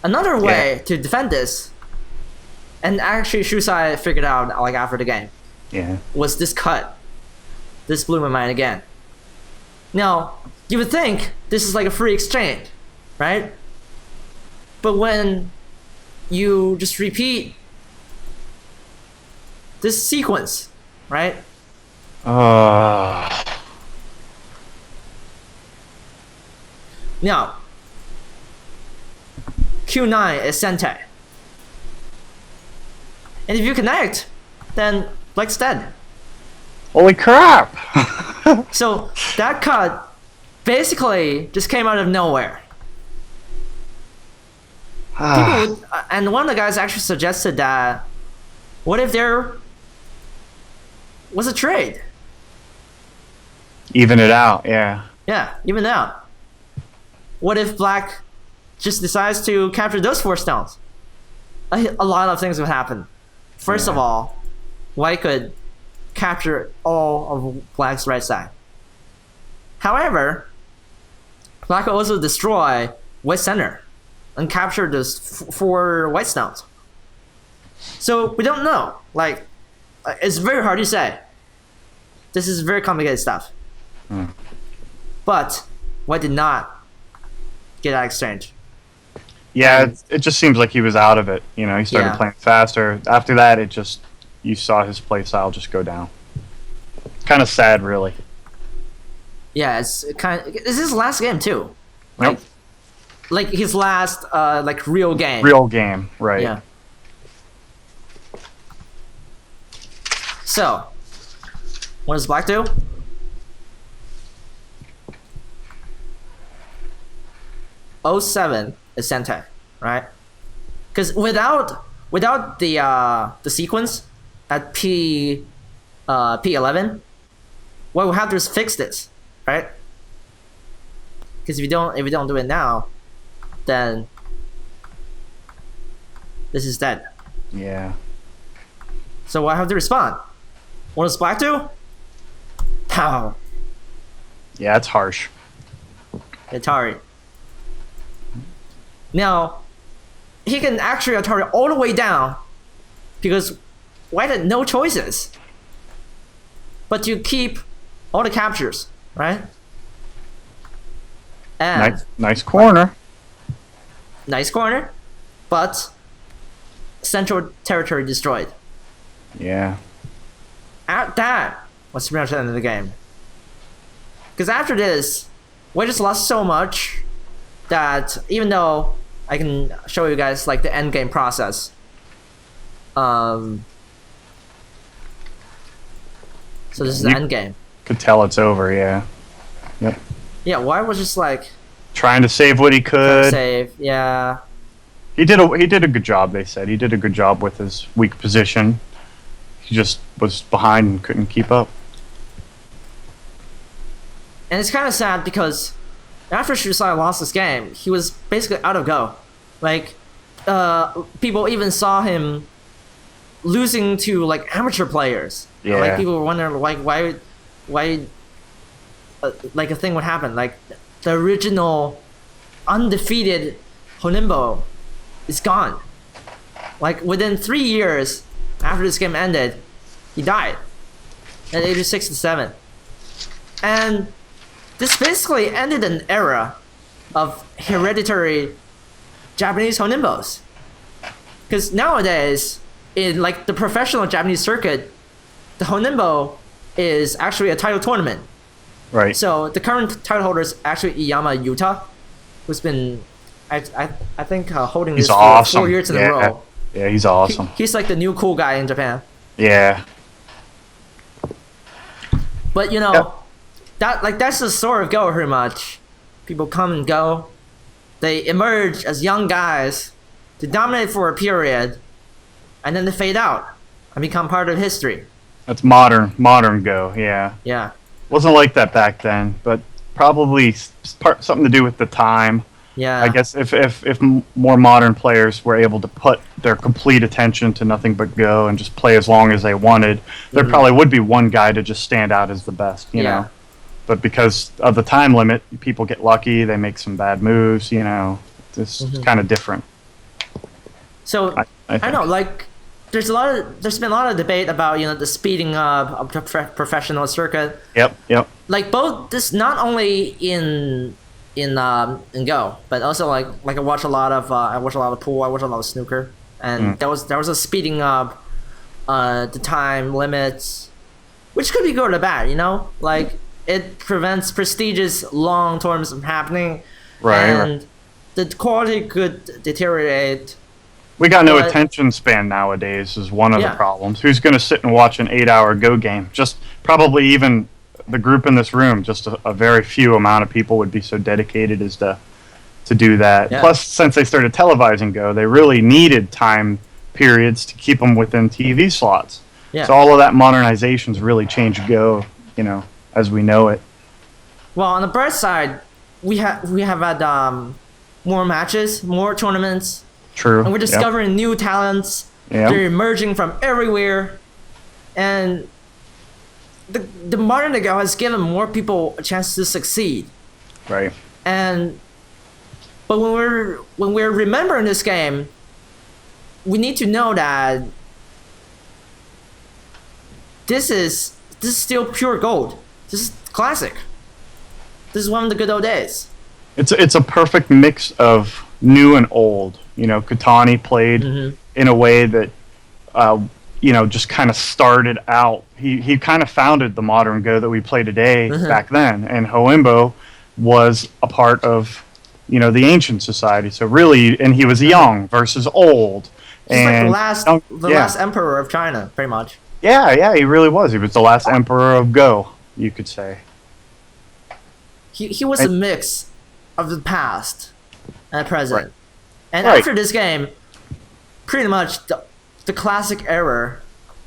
Another way to defend this, and actually Shusai figured out like after the game, was this cut. This blew my mind again. Now, you would think this is like a free exchange, right? But when you just repeat this sequence, right? Now, Q9 is Sentai. And if you connect, then Black's dead. Holy crap! So that cut basically just came out of nowhere. People would, and one of the guys actually suggested that, what if there was a trade? Even it out, yeah. Yeah, even out. What if Black just decides to capture those 4 stones? A lot of things would happen. First of all, White could capture all of Black's right side. However, Black could also destroy White center and capture those 4 white stones. So we don't know. Like, it's very hard to say. This is very complicated stuff. But White did not get that exchange. Yeah, it just seems like he was out of it. You know, he started playing faster. After that, you saw his play style just go down. Kind of sad, really. Yeah, it's kind of, this is his last game too. Nope. Like his last like real game. Real game, right? Yeah. So, what does Black do? '07 is Sentai, right? Because without the sequence at P11, what we have to do is fix this, right? Because if you don't do it now, then this is dead. Yeah. So I have to respond. What does Black do? Pow. Yeah, it's harsh. Atari. Now, he can actually Atari all the way down because White had no choices but to keep all the captures, right? And nice corner. Nice corner, but central territory destroyed. Yeah. That was pretty much the end of the game. Because after this, we just lost so much that even though I can show you guys like the end game process, so this is the end game. Could tell it's over, yeah. Yep. Yeah, White was just like trying to save what he could. Save, yeah. He did a good job. They said he did a good job with his weak position. He just was behind and couldn't keep up. And it's kind of sad because after Shusai lost this game, he was basically out of go. Like, people even saw him losing to like amateur players. Yeah. Like people were wondering like why like a thing would happen. Like the original undefeated Honinbo is gone. Like within 3 years after this game ended, he died at age of 67. And this basically ended an era of hereditary Japanese Honinbos. Because nowadays, in like the professional Japanese circuit, the Honinbo is actually a title tournament. Right. So the current title holder is actually Iyama Yuta, who's been, I think, holding He's this for awesome. 4 years in a row. Yeah, he's awesome. He's like the new cool guy in Japan. Yeah. But you know, Yep. that's the story of Go pretty much. People come and go. They emerge as young guys, they dominate for a period, and then they fade out and become part of history. That's modern Go. Yeah. Yeah. Wasn't like that back then, but probably something to do with the time. Yeah. I guess if more modern players were able to put their complete attention to nothing but Go and just play as long as they wanted, there probably would be one guy to just stand out as the best, you know. But because of the time limit, people get lucky, they make some bad moves, you know. It's kind of different. So I don't know, like there's been a lot of debate about, you know, the speeding up of the professional circuit. Yep. Like both this not only in Go, but also like I watch a lot of pool, I watch a lot of snooker, and there was a speeding up the time limits, which could be good or bad, you know, like it prevents prestigious long tournaments from happening, and the quality could deteriorate. We got no attention span nowadays is one of the problems. Who's going to sit and watch an 8-hour Go game? Just probably even the group in this room, just a very few amount of people would be so dedicated as to do that. Yeah. Plus, since they started televising Go, they really needed time periods to keep them within TV slots. Yeah. So all of that modernization's really changed Go, you know, as we know it. Well, on the bright side, we have had more matches, more tournaments. True. And we're discovering new talents. Yep. They're emerging from everywhere, and the modern Go has given more people a chance to succeed. Right. But when we're remembering this game, we need to know that this is still pure gold. This is classic. This is one of the good old days. It's a perfect mix of new and old. You know, Kitani played in a way that you know, just kind of started out. He kind of founded the modern Go that we play today back then, and Honinbo was a part of, you know, the ancient society. So really, and he was young versus old. He's like the last emperor of China, pretty much. Yeah, he really was. He was the last emperor of Go, you could say. He was a mix of the past and the present. And after this game, pretty much the classic era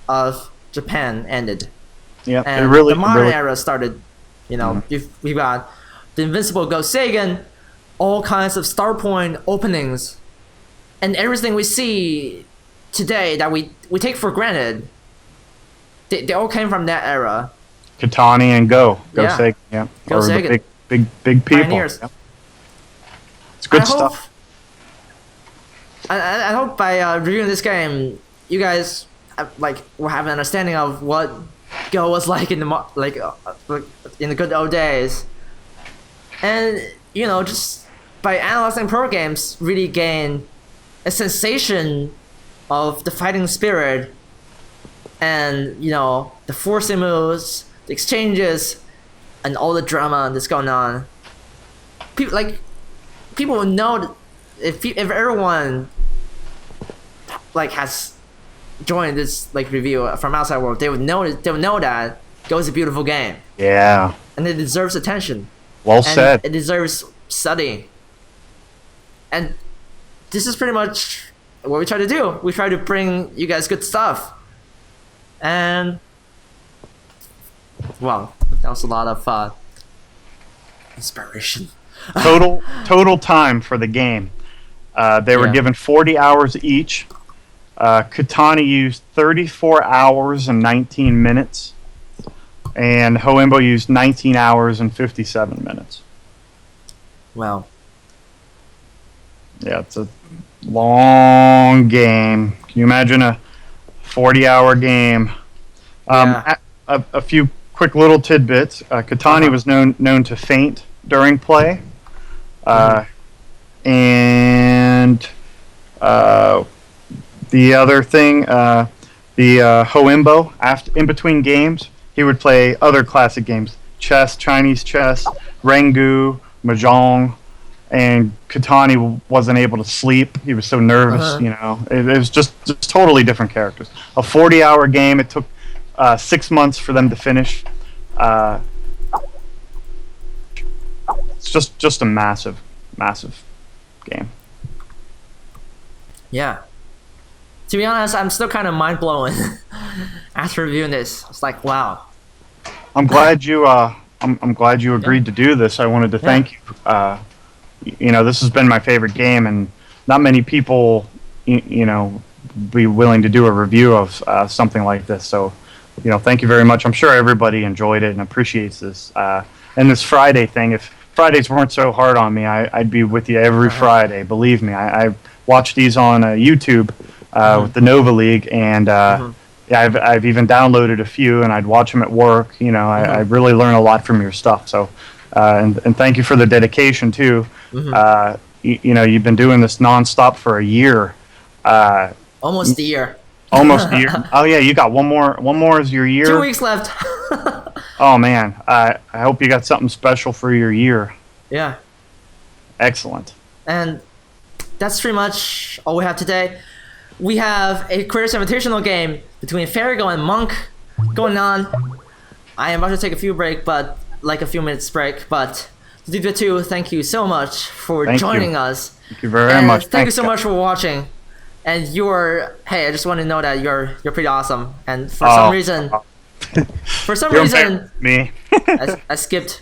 of Japan ended. Yeah, and the modern era started. You know, we've got the Invincible Go Seigen, all kinds of star point openings, and everything we see today that we take for granted, they all came from that era. Kitani and Go Seigen, Go Seigen. The big people. Pioneers. Yep. It's good stuff. I hope by reviewing this game, you guys will have an understanding of what Go was like in the good old days, and you know, just by analyzing pro games, really gain a sensation of the fighting spirit, and you know, the forcing moves, the exchanges, and all the drama that's going on. People will know if everyone has joined this review from outside world, they would know that Go is a beautiful game. Yeah. And it deserves attention. Well said. It deserves studying. And this is pretty much what we try to do. We try to bring you guys good stuff. And well, that was a lot of inspiration. Total time for the game. They were given 40 hours each. Kitani used 34 hours and 19 minutes, and Honinbo used 19 hours and 57 minutes. Wow. Yeah, it's a long game. Can you imagine a 40-hour game? A few quick little tidbits. Kitani was known to faint during play, and the other thing, the Honinbo. After in between games, he would play other classic games: chess, Chinese chess, Rengu, mahjong, and Kitani wasn't able to sleep. He was so nervous. Uh-huh. You know, it was just totally different characters. A 40-hour game. It took 6 months for them to finish. Uh, it's just a massive game. Yeah. To be honest, I'm still kind of mind blown after reviewing this. It's like, wow. I'm glad you I'm glad you agreed to do this. I wanted to thank you. You know, this has been my favorite game, and not many people, you know, be willing to do a review of something like this. So, you know, thank you very much. I'm sure everybody enjoyed it and appreciates this. And this Friday thing, if Fridays weren't so hard on me, I'd be with you every Friday. Believe me, I watch these on YouTube with the Nova League, and yeah, I've even downloaded a few, and I'd watch them at work. You know, I really learn a lot from your stuff. So, and thank you for the dedication too. You know, you've been doing this nonstop for a year. Almost a year. Almost a year. Oh yeah, you got one more is your year. 2 weeks left. Oh man, I hope you got something special for your year. Yeah. Excellent. And that's pretty much all we have today. We have a Critters Invitational game between Farigo and Monk going on. I am about to take a few minutes break, but theduddha2, thank you so much for joining us. Thank you very much. Thank you so much for watching. And hey, I just want to know that you're pretty awesome. And for some reason, me. I skipped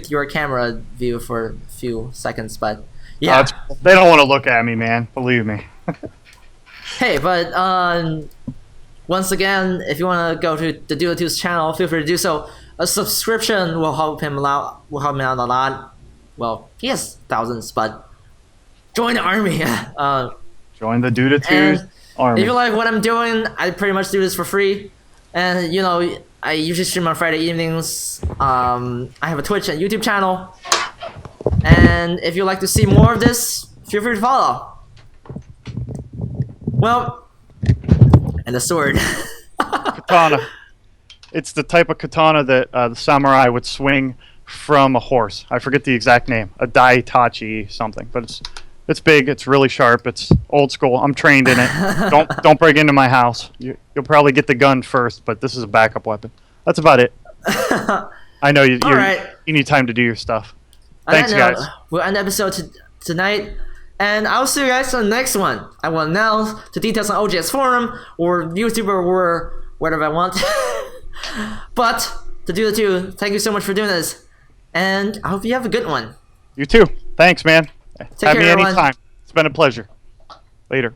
your camera view for a few seconds, but yeah. They don't want to look at me, man. Believe me. Hey, but once again, if you want to go to the theduddha2's channel, feel free to do so. A subscription will help him out a lot. Well, he has thousands, but join the army. Join the theduddha2's army. If you like what I'm doing, I pretty much do this for free. And you know, I usually stream on Friday evenings. I have a Twitch and YouTube channel. And if you'd like to see more of this, feel free to follow. Well, and the sword. Katana. It's the type of katana that the samurai would swing from a horse. I forget the exact name. A daitachi something, but it's big. It's really sharp. It's old school. I'm trained in it. Don't break into my house. You'll probably get the gun first, but this is a backup weapon. That's about it. I know you need time to do your stuff. Thanks, guys. We'll end the episode tonight, and I'll see you guys on the next one. I will announce the details on OGS forum or YouTube or whatever I want. But theduddha2, thank you so much for doing this, and I hope you have a good one. You too. Thanks, man. Take care, Have me everyone. anytime. It's been a pleasure. Later.